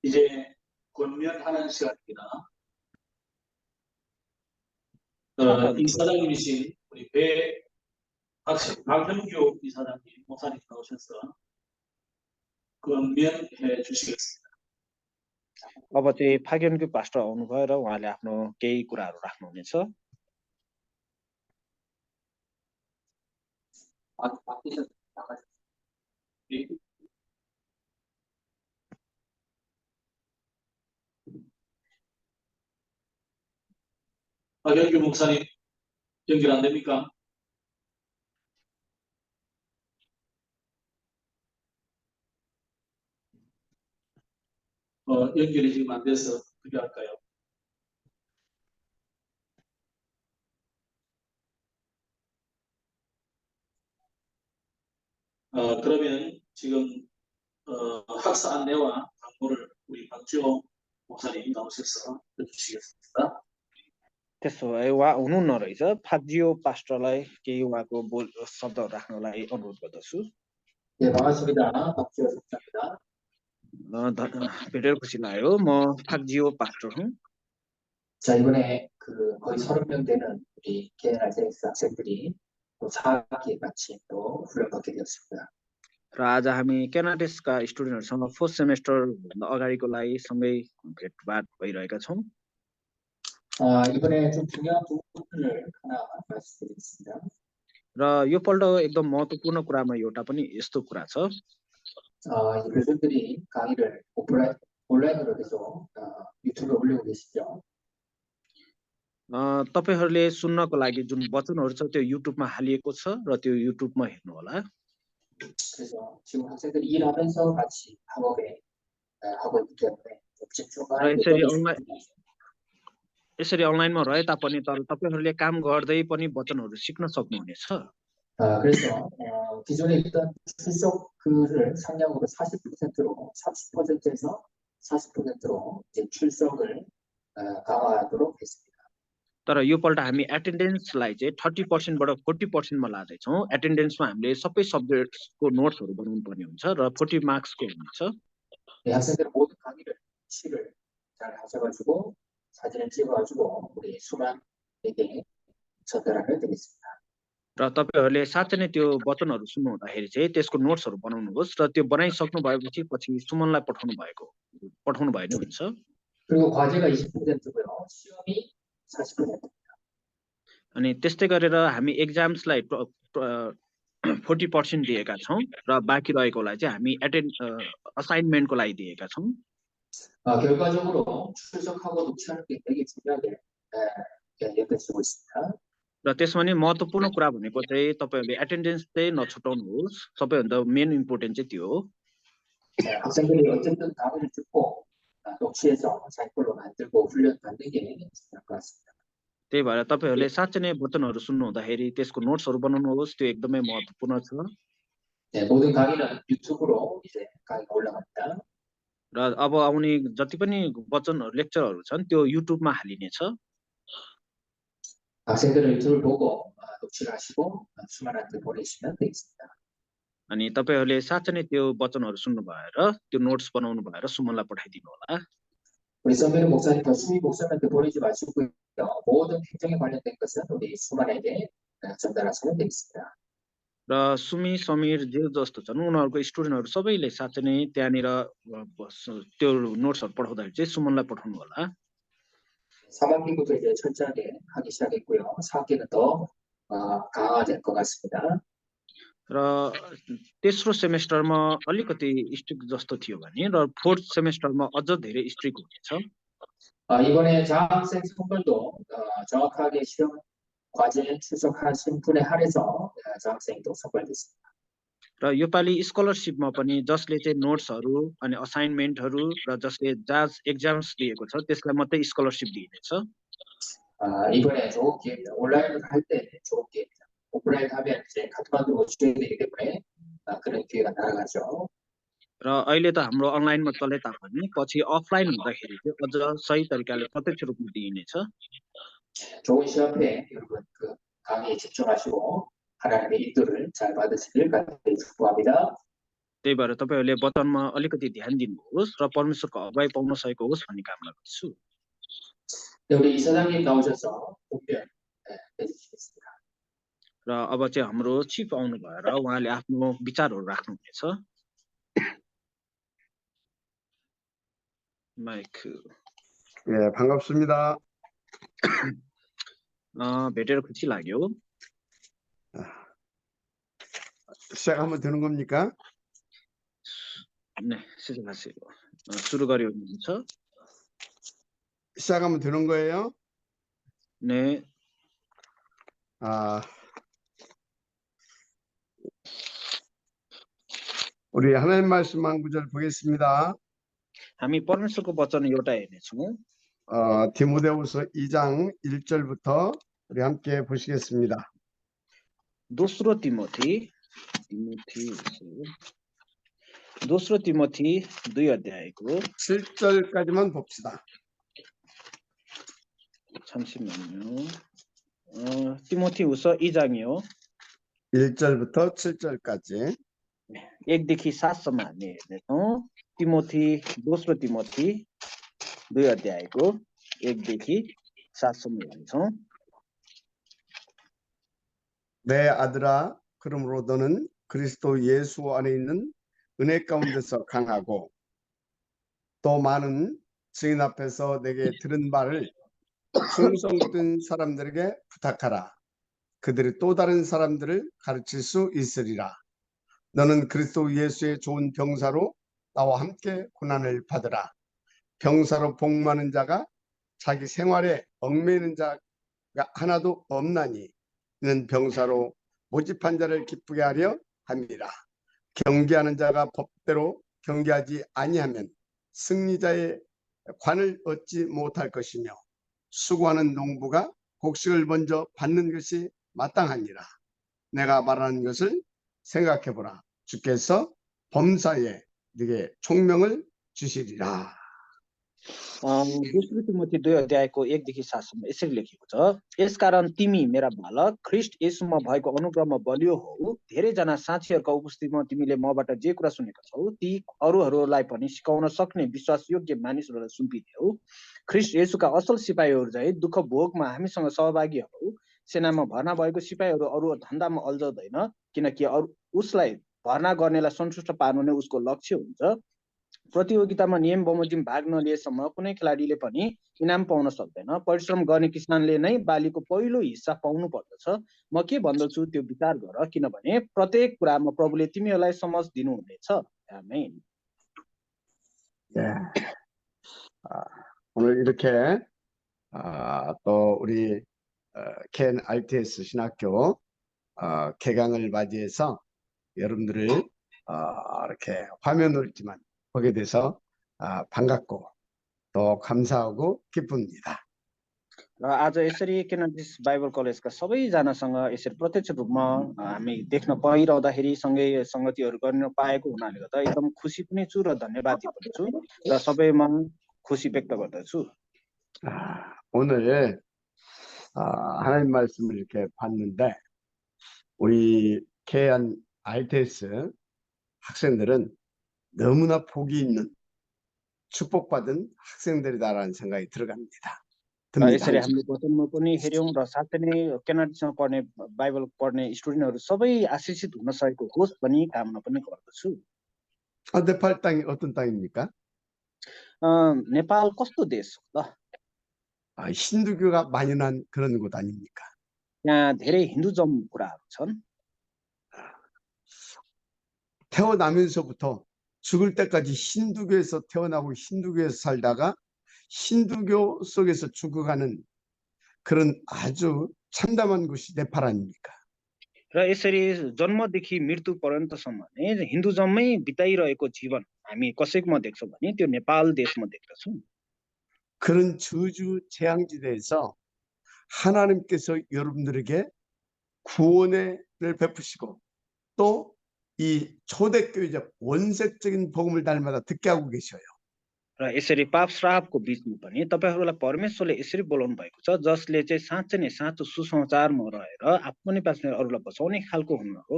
Speaker 1: 이제 권면하는 시간입니다. 이사장님이신 우리 박현규 이사장님, 목사님 나오셔서 권면해 주시겠습니다.
Speaker 4: अब चाहिँ फागेनको पास्टर आउनुभयो र उहाँले आफ्नो केही कुराहरू राख्नुहुनेछ।
Speaker 1: 박현규 목사님 연결 안 됩니까? 연결이 지금 안 돼서 어떻게 할까요? 그러면 지금 학사 안내와 광고를 우리 박지호 목사님 나오셔서 해주시겠습니다.
Speaker 4: त्यसो भए उहाँ हुनुहुन्न रहेछ। फाजियो पास्टरलाई केही उहाँको शब्दहरू राख्नलाई अनुरोध गर्दछु।
Speaker 3: 네, 반갑습니다. 박지호 목사입니다.
Speaker 4: भेटेर खुसी लाग्यो। म फाजियो पास्टर हुँ।
Speaker 3: 자, 이번에 거의 30명 되는 우리 KNRTX 학생들이 또 4학기에 같이 또 훈련받게 되었습니다.
Speaker 4: र आज हामी केनाडिसका स्टुडेन्टहरूसँग फोर्थ सेमेस्टर अगाडिको लागि सँगै भेटभाट भइरहेका छौँ।
Speaker 3: 이번에 좀 중요한 부분을 하나 말씀드리겠습니다.
Speaker 4: र योपल्ट एकदम महत्त्वपूर्ण कुरामा एउटा पनि यस्तो कुरा छ।
Speaker 3: 이 교수들이 강의를 온라인으로 계속 유튜브에 올리고 계시죠.
Speaker 4: तपाईहरूले सुन्नको लागि जुन वचनहरू छ त्यो युट्युबमा हालिएको छ र त्यो युट्युबमा हेर्नु होला।
Speaker 3: 그래서 지금 학생들이 일하면서 같이 학업에 하고 있기 때문에 좀 집중하는
Speaker 4: यसरी अनलाइनमा रहे तापनि तर तपाईहरूले काम गर्दै पनि वचनहरू सिक्न सक्नुहुनेछ।
Speaker 3: 그래서 기존에 있던 출석 글을 상향으로 40%로 30%에서 40%로 이제 출석을 강화하도록 했습니다.
Speaker 4: तर योपल्ट हामी एटेन्डेन्सलाई चाहिँ 30%बाट 40%मा लाँदैछौँ। एटेन्डेन्समा हामीले सबै सब्जेक्टको नोट्सहरू बनाउनु पर्ने हुन्छ र 40 मार्क्सको हुन्छ।
Speaker 3: 학생들 모든 강의를 시를 잘 하셔가지고 사진을 찍어가지고 우리 수만에게 전달하면 되겠습니다.
Speaker 4: र तपाईहरूले साँच्चै नै त्यो वचनहरू सुन्नु हुँदाखेरि चाहिँ त्यसको नोट्सहरू बनाउनुहोस् र त्यो बनाइसक्नु भएपछि पछि सुमनलाई पठाउनु भए नै हुन्छ।
Speaker 3: 그리고 과제가 20%고요. 시험이 40%입니다.
Speaker 4: अनि त्यस्तै गरेर हामी एक्जाम्सलाई 40% दिएका छौँ र बाँकी रहेकोलाई चाहिँ हामी असाइनमेन्टको लागि दिएका छौँ।
Speaker 3: 결과적으로 출석하고 녹취하는 게 되게 중요하게 여겨지고 있습니다.
Speaker 4: र त्यसमा नि महत्त्वपूर्ण कुरा भनेको चाहिँ तपाईहरूले एटेन्डेन्स चाहिँ नछुटाउनुहोस्। सबैभन्दा मेन इम्पोर्टेन्ट चाहिँ त्यो हो।
Speaker 3: 학생들이 어쨌든 강의를 듣고 녹취해서 자기 걸로 만들고 훈련 받는 게 중요할 것 같습니다.
Speaker 4: त्यही भएर तपाईहरूले साँच्चै नै वचनहरू सुन्नु हुँदाखेरि त्यसको नोट्सहरू बनाउनुहोस्। त्यो एकदमै महत्त्वपूर्ण छ।
Speaker 3: 모든 강의는 유튜브로 이제 강의가 올라갑니다.
Speaker 4: र अब आउने जति पनि वचनहरू लेक्चरहरू छन् त्यो युट्युबमा हालिनेछ।
Speaker 3: 학생들은 유튜브를 보고 녹취를 하시고 수만한테 보내시면 되겠습니다.
Speaker 4: अनि तपाईहरूले साँच्चै नै त्यो वचनहरू सुन्नु भएर त्यो नोट्स बनाउनु भएर सुमनलाई पठाइदिनु होला।
Speaker 3: 우리 서미르 목사님과 수미 목사님한테 보내지 마시고요. 모든 행정에 관련된 것은 우리 수만에게 전달하시면 되겠습니다.
Speaker 4: र सुमी समीर जे जस्तो छन् उनीहरूको स्टुडेन्टहरू सबैले साँच्चै नै त्यहाँनिर त्यो नोट्सहरू पठाउँदाखेरि चाहिँ सुमनलाई पठाउनु होला।
Speaker 3: 3학기부터 이제 철저하게 하기 시작했고요. 4학기는 더 강화될 것 같습니다.
Speaker 4: र तेस्रो सेमेस्टरमा अलिकति स्ट्रिक्ट जस्तो थियो भने र फोर्थ सेमेस्टरमा अझ धेरै स्ट्रिक्ट हुनेछ।
Speaker 3: 이번에 장학생 선발도 정확하게 시험 과제에 출석하신 분에 한해서 장학생이 또 선발됐습니다.
Speaker 4: र योपालि स्कलरसिपमा पनि जसले चाहिँ नोट्सहरू अनि असाइनमेन्टहरू र जसले जाज एक्जाम्स दिएको छ त्यसलाई मात्रै स्कलरसिप दिइनेछ।
Speaker 3: 이번에 좋은 기회입니다. 온라인으로 할 때 좋은 기회입니다. 오프라인 하면 이제 카트만두로 오셔야 되기 때문에 그런 기회가 날아가죠.
Speaker 4: र अहिले त हाम्रो अनलाइनमा चले तापनि पछि अफलाइन हुँदाखेरि चाहिँ अझ सही तरिकाले प्रत्यक्ष रूपमा दिइनेछ।
Speaker 3: 좋은 시험에 여러분 그 강의에 집중하시고 하나님의 인도를 잘 받으시길 간절히 축복합니다.
Speaker 4: त्यही भएर तपाईँहरूले वचनमा अलिकति ध्यान दिनुहोस् र परमेश्वरको अगुवाई पाउन सकेको होस् भन्ने कामना गर्छु।
Speaker 3: 네, 우리 이사장님 나오셔서 답변 해주시겠습니다.
Speaker 4: र अब चाहिँ हाम्रो चिफ आउनु भएर उहाँले आफ्नो विचारहरू राख्नुहुनेछ। 마이크.
Speaker 2: 예, 반갑습니다.
Speaker 4: भेटेर खुसी लाग्यो।
Speaker 2: 시작하면 되는 겁니까?
Speaker 4: 네, 시작하세요. 수루 가려 हुन्छ।
Speaker 2: 시작하면 되는 거예요?
Speaker 4: 네.
Speaker 2: 우리 하나님 말씀 한 구절 보겠습니다.
Speaker 4: हामी परमेश्वरको वचन एउटा हेर्नेछौँ।
Speaker 2: 디모데후서 2장 1절부터 우리 함께 보시겠습니다.
Speaker 4: दोस्रो तिमोथी 2 अध्यायको
Speaker 2: 7절까지만 봅시다.
Speaker 4: 잠시만요. तिमोथी후서 2장이요.
Speaker 2: 1절부터 7절까지.
Speaker 4: 1देखि 7सम्म हामी हेर्नेछौँ। दोस्रो तिमोथी 2 अध्यायको 1देखि 7सम्म हेर्नेछौँ।
Speaker 2: 내 아들아, 그러므로 너는 그리스도 예수 안에 있는 은혜 가운데서 강하고 또 많은 증인 앞에서 내게 들은 바를 충성된 사람들에게 부탁하라. 그들이 또 다른 사람들을 가르칠 수 있으리라. 너는 그리스도 예수의 좋은 병사로 나와 함께 고난을 받으라. 병사로 복 많은 자가 자기 생활에 얽매이는 자가 하나도 없나니 이는 병사로 모집한 자를 기쁘게 하려 함이라. 경계하는 자가 법대로 경계하지 아니하면 승리자의 관을 얻지 못할 것이며 수고하는 농부가 곡식을 먼저 받는 것이 마땅하니라. 내가 말하는 것을 생각해보라. 주께서 범사에 네게 총명을 주시리라.
Speaker 4: दोस्रो तिमोथी 2 अध्यायको 1देखि 7सम्म यसरी लेखेको छ। यसकारण तिमी मेरा बालक ख्रिस्ट येशूमा भएको अनुग्रहमा बलियो हो। धेरैजना साथीहरूका उपस्थितिमा तिमीले मबाट जे कुरा सुनेका छौ ती अरूहरूलाई पनि सिकाउन सक्ने विश्वासयोग्य मानिसहरूलाई सुम्पिदेऊ। ख्रिस्ट येशूका असल सिपाहीहरू चाहिँ दुःख भोगमा हामीसँग सहभागी हौ। सेनामा भर्ना भएको सिपाहीहरू अरू धन्दामा अल्झाउँदैन, किनकि उसलाई भर्ना गर्नेलाई सन्तुष्ट पार्नु नै उसको लक्ष्य हुन्छ। प्रतियोगितामा नियम बमोजिम भाग नलिएसम्म कुनै खेलाडीले पनि इनाम पाउन सक्दैन। परिश्रम गर्ने किसानले नै बालीको पहिलो हिस्सा पाउनु पर्दछ। म के भन्दछु त्यो विचार गर, किनभने प्रत्येक कुरामा प्रभुले तिमीहरूलाई समझ दिनुहुनेछ। आमेन।
Speaker 2: 오늘 이렇게 또 우리 켄 RTS 신학교 개강을 맞이해서 여러분들을 이렇게 화면으로 있지만 보게 돼서 반갑고 또 감사하고 기쁩니다.
Speaker 4: र आज यसरी केनेडिस बाइबल कलेजका सबैजनासँग यसरी प्रत्यक्ष रूपमा हामी देख्न पाइरहँदाखेरि सँगै संगतिहरू गर्न पाएको हुनाले गर्दा एकदम खुसी पनि छु र धन्यवादी पनि छु र सबैमा खुसी व्यक्त गर्दछु।
Speaker 2: 오늘 하나님 말씀을 이렇게 봤는데 우리 케안 RTS 학생들은 너무나 복이 있는 축복받은 학생들이다라는 생각이 들어갑니다.
Speaker 4: यसरी हामीले वचनमा पनि हेर्यौं र साथै नै केनेडीसँग पढ्ने बाइबल पढ्ने स्टुडेन्टहरू सबै आशिषित हुन सकेको होस् भनी कामना पनि गर्दछु।
Speaker 2: 네팔 땅이 어떤 땅입니까?
Speaker 4: नेपाल कस्तो देश हो त?
Speaker 2: 힌두교가 만연한 그런 곳 아닙니까?
Speaker 4: यहाँ धेरै हिन्दुजम कुराहरू छन्।
Speaker 2: 태어나면서부터 죽을 때까지 힌두교에서 태어나고 힌두교에서 살다가 힌두교 속에서 죽어가는 그런 아주 참담한 곳이 네팔 아닙니까?
Speaker 4: र यसरी जन्मदेखि मृत्यु पर्यन्तसम्म नै हिन्दुजममै बिताइरहेको जीवन हामी कसैकोमा देख्छौँ भने त्यो नेपाल देशमा देख्दछौँ।
Speaker 2: 그런 저주 재앙지대에서 하나님께서 여러분들에게 구원을 베푸시고 또 이 초대교회적 원색적인 복음을 날마다 듣게 하고 계셔요.
Speaker 4: र यसरी पाप श्रापको बीचमा पनि तपाईहरूलाई परमेश्वरले यसरी बोलाउनु भएको छ जसले चाहिँ साँच्चै नै साँचो सुसमाचारमा रहेर आफ्नो पासमा अरूलाई बचाउने खालको हुनु हो।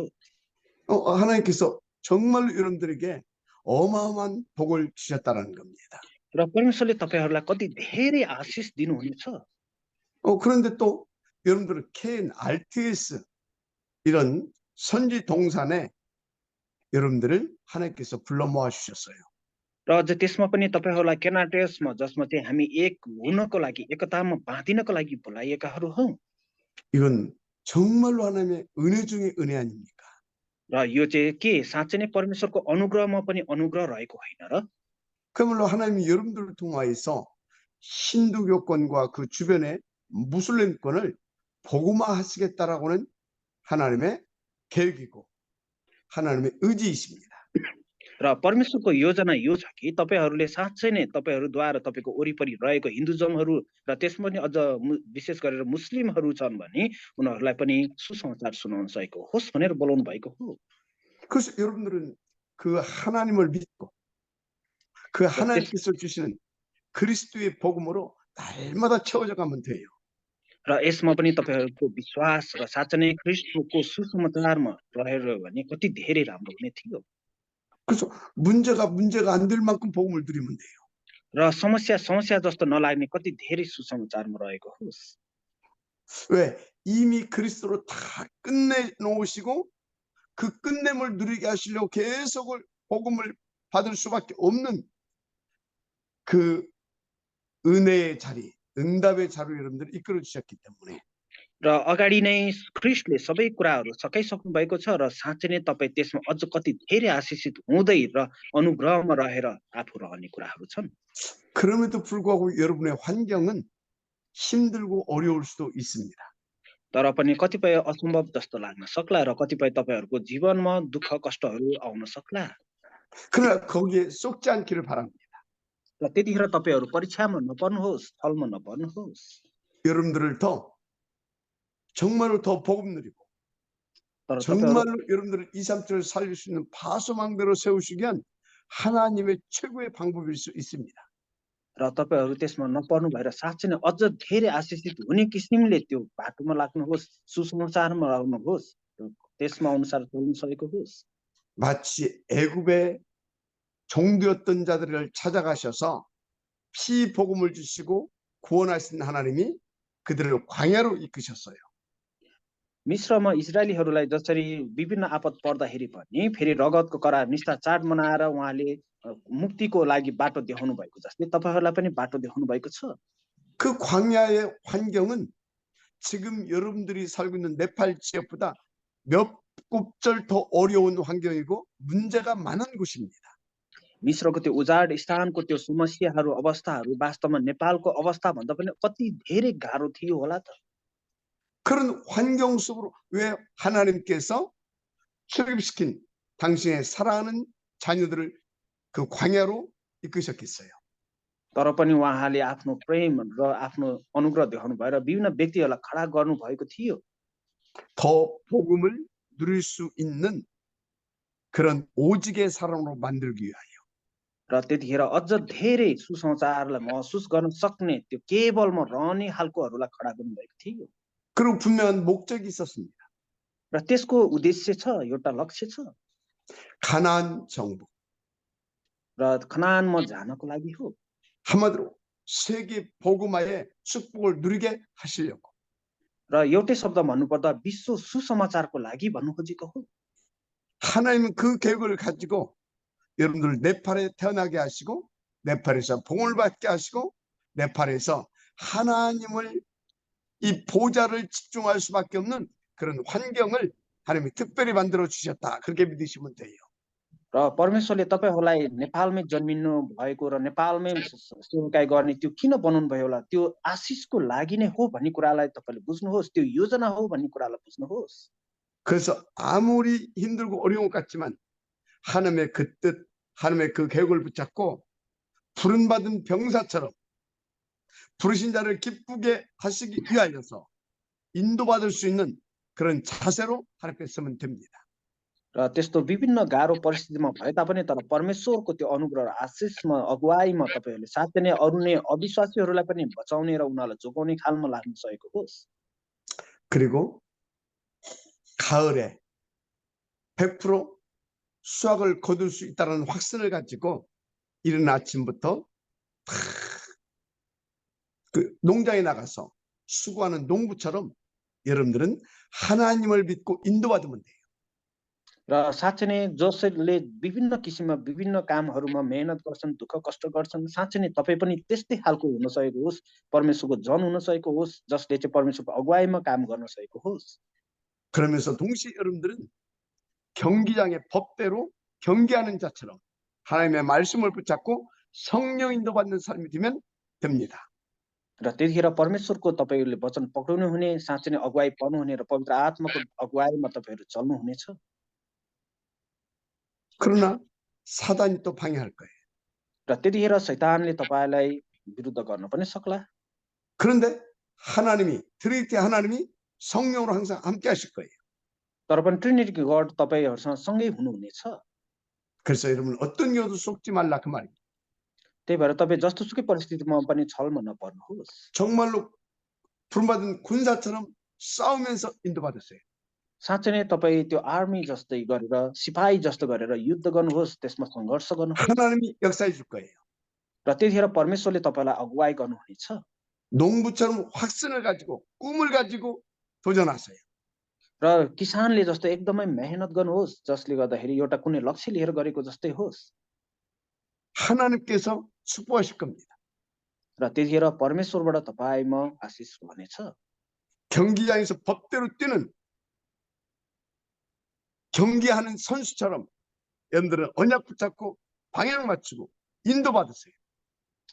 Speaker 2: 하나님께서 정말 여러분들에게 어마어마한 복을 주셨다는 겁니다.
Speaker 4: र परमेश्वरले तपाईहरूलाई कति धेरै आशिष दिनुहुनेछ।
Speaker 2: 그런데 또 여러분들은 KNRTS 이런 선지 동산에 여러분들을 하나님께서 불러 모아 주셨어요.
Speaker 4: र अझ त्यसमा पनि तपाईहरूलाई केनाटेसमा जसमा चाहिँ हामी एक हुनको लागि एकतामा बाँधिनको लागि बोलाइएकाहरू हौँ।
Speaker 2: 이건 정말로 하나님의 은혜 중에 은혜 아닙니까?
Speaker 4: र यो चाहिँ के साँच्चै नै परमेश्वरको अनुग्रहमा पनि अनुग्रह रहेको होइन र?
Speaker 2: 그야말로 하나님이 여러분들을 통하여서 힌두교권과 그 주변의 무슬림권을 복음화하시겠다라고는 하나님의 계획이고 하나님의 의지이십니다.
Speaker 4: र परमेश्वरको योजना यो छ कि तपाईहरूले साँच्चै नै तपाईहरूद्वारा तपाईँको वरिपरि रहेको हिन्दुजमहरू र त्यसमा पनि अझ विशेष गरेर मुस्लिमहरू छन् भने उनीहरूलाई पनि सुसमाचार सुनाउन सकेको होस् भनेर बोलाउनु भएको हो।
Speaker 2: 그래서 여러분들은 그 하나님을 믿고 그 하나님께서 주시는 그리스도의 복음으로 날마다 채워져 가면 돼요.
Speaker 4: र यसमा पनि तपाईहरूको विश्वास र साँच्चै नै ख्रीष्टको सुसमाचारमा रहेर भने कति धेरै राम्रो हुने थियो।
Speaker 2: 그래서 문제가 안 될 만큼 복음을 드리면 돼요.
Speaker 4: र समस्या जस्तो नलाग्ने कति धेरै सुसमाचारमा रहेको होस्।
Speaker 2: 왜? 이미 그리스도로 다 끝내 놓으시고 그 끝냄을 누리게 하시려고 계속 복음을 받을 수밖에 없는 그 은혜의 자리, 응답의 자리로 여러분들 이끌어 주셨기 때문에
Speaker 4: र अगाडि नै ख्रीष्टले सबै कुराहरू सकाइसक्नु भएको छ र साँच्चै नै तपाईँ त्यसमा अझ कति धेरै आशिषित हुँदै र अनुग्रहमा रहेर आफू रहने कुराहरू छन्।
Speaker 2: 그럼에도 불구하고 여러분의 환경은 힘들고 어려울 수도 있습니다.
Speaker 4: तर पनि कतिपय असम्भव जस्तो लाग्न सक्ला र कतिपय तपाईहरूको जीवनमा दुःख कष्टहरू आउन सक्ला।
Speaker 2: 그러나 거기에 쏙지 않기를 바랍니다.
Speaker 4: र त्यतिखेर तपाईहरू परीक्षामा नपर्नुहोस्, फलमा नपर्नुहोस्।
Speaker 2: 여러분들을 정말로 더 복음 누리고
Speaker 4: तर
Speaker 2: 정말로 여러분들을 2, 3절을 살릴 수 있는 파수망대로 세우시기 위한 하나님의 최고의 방법일 수 있습니다.
Speaker 4: र तपाईहरू त्यसमा नपर्नु भएर साँच्चै नै अझ धेरै आशिषित हुने किसिमले त्यो बाटोमा लाग्नुहोस्, सुसमाचारमा आउनुहोस्, त्यसमा अनुसार चल्न सकेको होस्।
Speaker 2: 마치 애굽의 종되었던 자들을 찾아가셔서 피복음을 주시고 구원하신 하나님이 그들을 광야로 이끄셨어요.
Speaker 4: मिश्रमा इजरायलीहरूलाई जसरी विभिन्न आपद पर्दाखेरि पनि फेरि रगतको करार निष्ठा चाड मनाएर उहाँले मुक्तिको लागि बाटो देखाउनु भएको जस्तै तपाईहरूलाई पनि बाटो देखाउनु भएको छ।
Speaker 2: 그 광야의 환경은 지금 여러분들이 살고 있는 네팔 지역보다 몇 곱절 더 어려운 환경이고 문제가 많은 곳입니다.
Speaker 4: मिश्रको त्यो उजाड स्थानको त्यो समस्याहरू अवस्थाहरू वास्तवमा नेपालको अवस्था भन्दा पनि कति धेरै गाह्रो थियो होला त।
Speaker 2: 그런 환경 속으로 왜 하나님께서 출입시킨 당신의 사랑하는 자녀들을 그 광야로 이끄셨겠어요.
Speaker 4: तर पनि उहाँले आफ्नो प्रेम र आफ्नो अनुग्रह देखाउनु भएर विभिन्न व्यक्तिहरूलाई खडा गर्नु भएको थियो।
Speaker 2: 더 복음을 누릴 수 있는 그런 오직의 사람으로 만들기 위하여.
Speaker 4: र त्यतिखेर अझ धेरै सुसमाचारलाई महसुस गर्न सक्ने त्यो केवलमा रहने खालकोहरूलाई खडा गर्नु भएको थियो।
Speaker 2: 그리고 분명한 목적이 있었습니다.
Speaker 4: र त्यसको उद्देश्य छ, एउटा लक्ष्य छ।
Speaker 2: 가나안 정복.
Speaker 4: र खनानमा जानको लागि हो।
Speaker 2: 한마디로 세계 복음화의 축복을 누리게 하시려고.
Speaker 4: र एउटै शब्द भन्नुपर्दा विश्व सुसमाचारको लागि भन्नु खोजेको हो।
Speaker 2: 하나님은 그 계획을 가지고 여러분들 네팔에 태어나게 하시고 네팔에서 복음을 받게 하시고 네팔에서 하나님을 이 보좌를 집중할 수밖에 없는 그런 환경을 하나님이 특별히 만들어 주셨다. 그렇게 믿으시면 돼요.
Speaker 4: र परमेश्वरले तपाईहरूलाई नेपालमै जन्मिनु भएको र नेपालमै सेवाकाई गर्ने त्यो किन बनाउनु भयो होला, त्यो आशिषको लागि नै हो भन्ने कुरालाई तपाईले बुझ्नुहोस्, त्यो योजना हो भन्ने कुरालाई बुझ्नुहोस्।
Speaker 2: 그래서 아무리 힘들고 어려운 것 같지만 하나님의 그 뜻, 하나님의 그 계획을 붙잡고 부름받은 병사처럼 부르신 자를 기쁘게 하시기 위하여서 인도받을 수 있는 그런 자세로 하나님께 서면 됩니다.
Speaker 4: र त्यस्तो विभिन्न गाह्रो परिस्थितिमा भए तापनि तर परमेश्वरको त्यो अनुग्रह र आशिषमा अगुवाईमा तपाईँहरूले साथै नै अरू नै अविश्वासीहरूलाई पनि बचाउने र उनीहरूलाई जोगाउने खालमा लाग्न सकेको होस्।
Speaker 2: 그리고 가을에 100% 수확을 거둘 수 있다는 확신을 가지고 이른 아침부터 그 농장에 나가서 수고하는 농부처럼 여러분들은 하나님을 믿고 인도받으면 돼요.
Speaker 4: र साँच्चै नै जसले विभिन्न किसिममा विभिन्न कामहरूमा मेहनत गर्छन्, दुःख कष्ट गर्छन्, साँच्चै नै तपाईँ पनि त्यस्तै खालको हुन सकेको होस्, परमेश्वरको जन हुन सकेको होस्, जसले चाहिँ परमेश्वरको अगुवाईमा काम गर्न सकेको होस्।
Speaker 2: 그러면서 동시에 여러분들은 경기장의 법대로 경기하는 자처럼 하나님의 말씀을 붙잡고 성령 인도받는 삶이 되면 됩니다.
Speaker 4: र त्यतिखेर परमेश्वरको तपाईँहरूले वचन पक्राउनु हुने, साँच्चै नै अगुवाई पाउनुहुने र पवित्र आत्माको अगुवाईमा तपाईँहरू चल्नुहुनेछ।
Speaker 2: 그러나 사단이 또 방해할 거예요.
Speaker 4: र त्यतिखेर शैतानले तपाईँलाई विरुद्ध गर्न पनि सक्ला।
Speaker 2: 그런데 하나님이 트리니티 하나님이 성령으로 항상 함께 하실 거예요.
Speaker 4: तर पनि ट्रिनिटी गड तपाईँहरूसँग सँगै हुनुहुनेछ।
Speaker 2: 그래서 여러분 어떤 경우도 속지 말라 그 말입니다.
Speaker 4: त्यही भएर तपाईँ जस्तोसुकै परिस्थितिमा पनि छलमा नपर्नुहोस्।
Speaker 2: 정말로 부름받은 군사처럼 싸우면서 인도받으세요.
Speaker 4: साँच्चै नै तपाईँ त्यो आर्मी जस्तै गरेर, सिपाही जस्तो गरेर युद्ध गर्नुहोस्, त्यसमा सङ्घर्ष गर्नुहोस्।
Speaker 2: 하나님이 역사해 줄 거예요.
Speaker 4: र त्यतिखेर परमेश्वरले तपाईँलाई अगुवाई गर्नुहुनेछ।
Speaker 2: 농부처럼 확신을 가지고 꿈을 가지고 도전하세요.
Speaker 4: र किसानले जस्तो एकदमै मेहनत गर्नुहोस्, जसले गर्दाखेरि एउटा कुनै लक्ष्य लिएर गरेको जस्तै होस्।
Speaker 2: 하나님께서 축복하실 겁니다.
Speaker 4: र त्यतिखेर परमेश्वरबाट तपाईँमा आशिष रहनेछ।
Speaker 2: 경기장에서 법대로 뛰는 경기하는 선수처럼 여러분들은 언약 붙잡고 방향 맞추고 인도받으세요.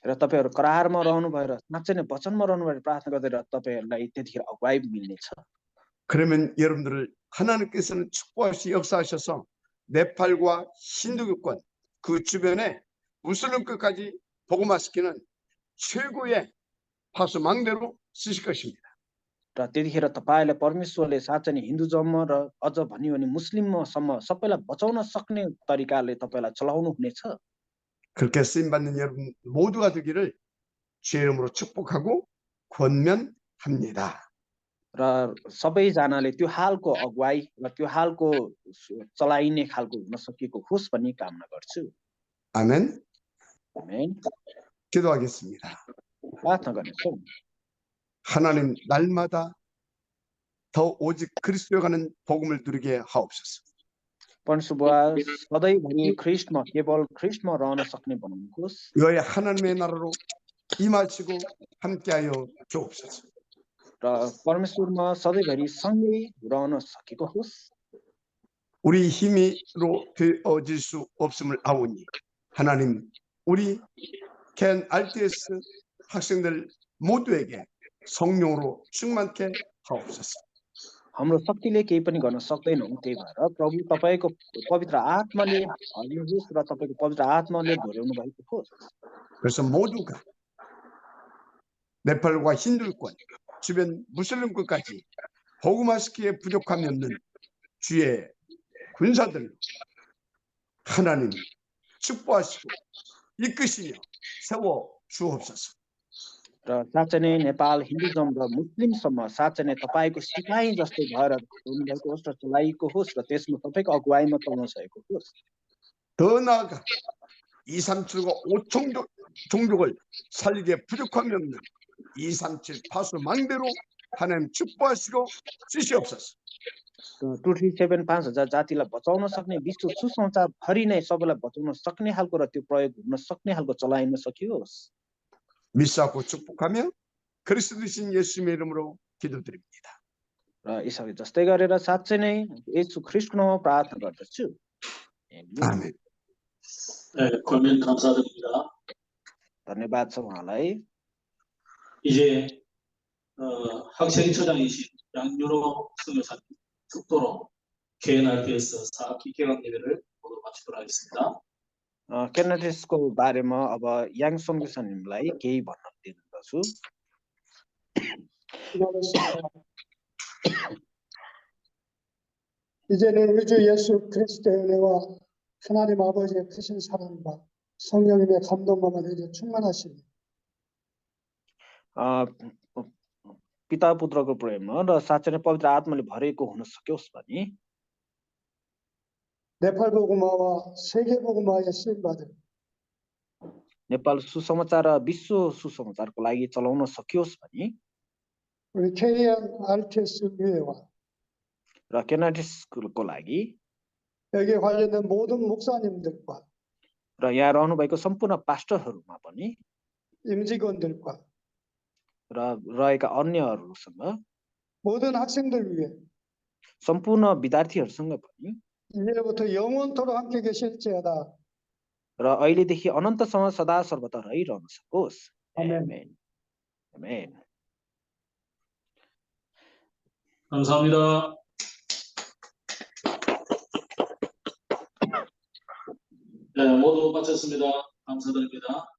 Speaker 4: र तपाईँहरू करारमा रहनु भएर साँच्चै नै वचनमा रहनु भएर प्रार्थना गरेर तपाईँहरूलाई त्यतिखेर अगुवाई मिल्नेछ।
Speaker 2: 그러면 여러분들을 하나님께서는 축복하시 역사하셔서 네팔과 힌두교권 그 주변에 무슬림교까지 복음화시키는 최고의 파수망대로 쓰실 것입니다.
Speaker 4: र त्यतिखेर तपाईँलाई परमेश्वरले साँच्चै नै हिन्दुजममा र अझ भन्यो भने मुस्लिमसम्म सबैलाई बचाउन सक्ने तरिकाले तपाईँलाई चलाउनु हुनेछ।
Speaker 2: 그렇게 쓰임받는 여러분 모두가 되기를 주의 이름으로 축복하고 권면합니다.
Speaker 4: र सबैजनाले त्यो हालको अगुवाई र त्यो हालको चलाइने खालको हुन सकेको होस् भन्ने कामना गर्छु।
Speaker 2: 아멘.
Speaker 4: आमेन।
Speaker 2: 기도하겠습니다.
Speaker 4: प्रार्थना गर्नेछौँ।
Speaker 2: 하나님 날마다 더 오직 그리스도에 가는 복음을 누리게 하옵소서.
Speaker 4: परमेश्वर बुवा सधैँभरि ख्रिस्टमा केवल ख्रिस्टमा रहन सक्ने बनाउनुहोस्
Speaker 2: 여호와의 하나님의 나라로 임하시고 함께하여 주옵소서.
Speaker 4: र परमेश्वरमा सधैँभरि सँगै रहन सकेको होस्।
Speaker 2: 우리 힘으로 되어질 수 없음을 아오니 하나님 우리 캔 RTS 학생들 모두에게 성령으로 충만케 하옵소서.
Speaker 4: हाम्रो शक्तिले केही पनि गर्न सक्दैनौँ, त्यही भएर प्रभु तपाईँको पवित्र आत्माले हाल्नुहोस् र तपाईँको पवित्र आत्माले भर्याउनु भएको होस्।
Speaker 2: 그래서 모두가 네팔과 힌두권 주변 무슬림권까지 복음화시키기에 부족함이 없는 주의 군사들로 하나님 축복하시고 이끄시며 세워 주옵소서.
Speaker 4: र साँच्चै नै नेपाल हिन्दुजम र मुस्लिमसम्म साँच्चै नै तपाईँको सिपाही जस्तो भएर हुनुभएको होस् र चलाइएको होस् र त्यसमा तपाईँको अगुवाईमा चल्न सकेको होस्।
Speaker 2: 더 나아가 237과 5 종족을 살리기에 부족함이 없는 237 파수 망대로 하나님 축복하시고 주시옵소서.
Speaker 4: 237 5,000 जातिलाई बचाउन सक्ने विश्व सुसमाचार भरि नै सबैलाई बचाउन सक्ने खालको र त्यो प्रयोग हुन सक्ने खालको चलाइन सकियोस्।
Speaker 2: 믿사고 축복하며 그리스도신 예수님의 이름으로 기도드립니다.
Speaker 4: र यसरी जस्तै गरेर साँच्चै नै येशू ख्रीष्टको नाममा प्रार्थना गर्दछु।
Speaker 2: 아멘.
Speaker 1: 네, 권면 감사드립니다.
Speaker 4: धन्यवाद छ उहाँलाई।
Speaker 1: 이제 학생처장이신 양윤호 선교사님 특도로 KNRTS 4기 개강 예배를 모두 마치도록 하겠습니다.
Speaker 4: केनाटिसको बारेमा अब याङ सङ्गीसनीलाई केही भन्न दिँदछु।
Speaker 6: 기도하겠습니다. 이제는 우주 예수 그리스도의 은혜와 하나님 아버지의 크신 사랑과 성령님의 감동과 은혜에 충만하시니
Speaker 4: पिता पुत्रको प्रेम र साँच्चै नै पवित्र आत्माले भरिएको हुन सकोस् भनी
Speaker 6: 네팔복음화와 세계복음화에 쓰임받은
Speaker 4: नेपाल सुसमाचार र विश्व सुसमाचारको लागि चलाउन सकियोस् भनी
Speaker 6: 우리 KNRTS 교회와
Speaker 4: र केनाटिसको लागि
Speaker 6: 여기에 관련된 모든 목사님들과
Speaker 4: र यहाँ रहनुभएको सम्पूर्ण पास्टरहरूमा पनि
Speaker 6: 임직원들과
Speaker 4: र रहेका अन्यहरूसँग
Speaker 6: 모든 학생들 위해
Speaker 4: सम्पूर्ण विद्यार्थीहरूसँग पनि
Speaker 6: 이제부터 영원토록 함께 계실지어다.
Speaker 4: र अहिलेदेखि अनन्तसम्म सदा सर्वदा रहिरहन सकोस्।
Speaker 6: 아멘.
Speaker 4: आमेन। आमेन।
Speaker 1: 감사합니다. 네, 모두 마쳤습니다. 감사드립니다.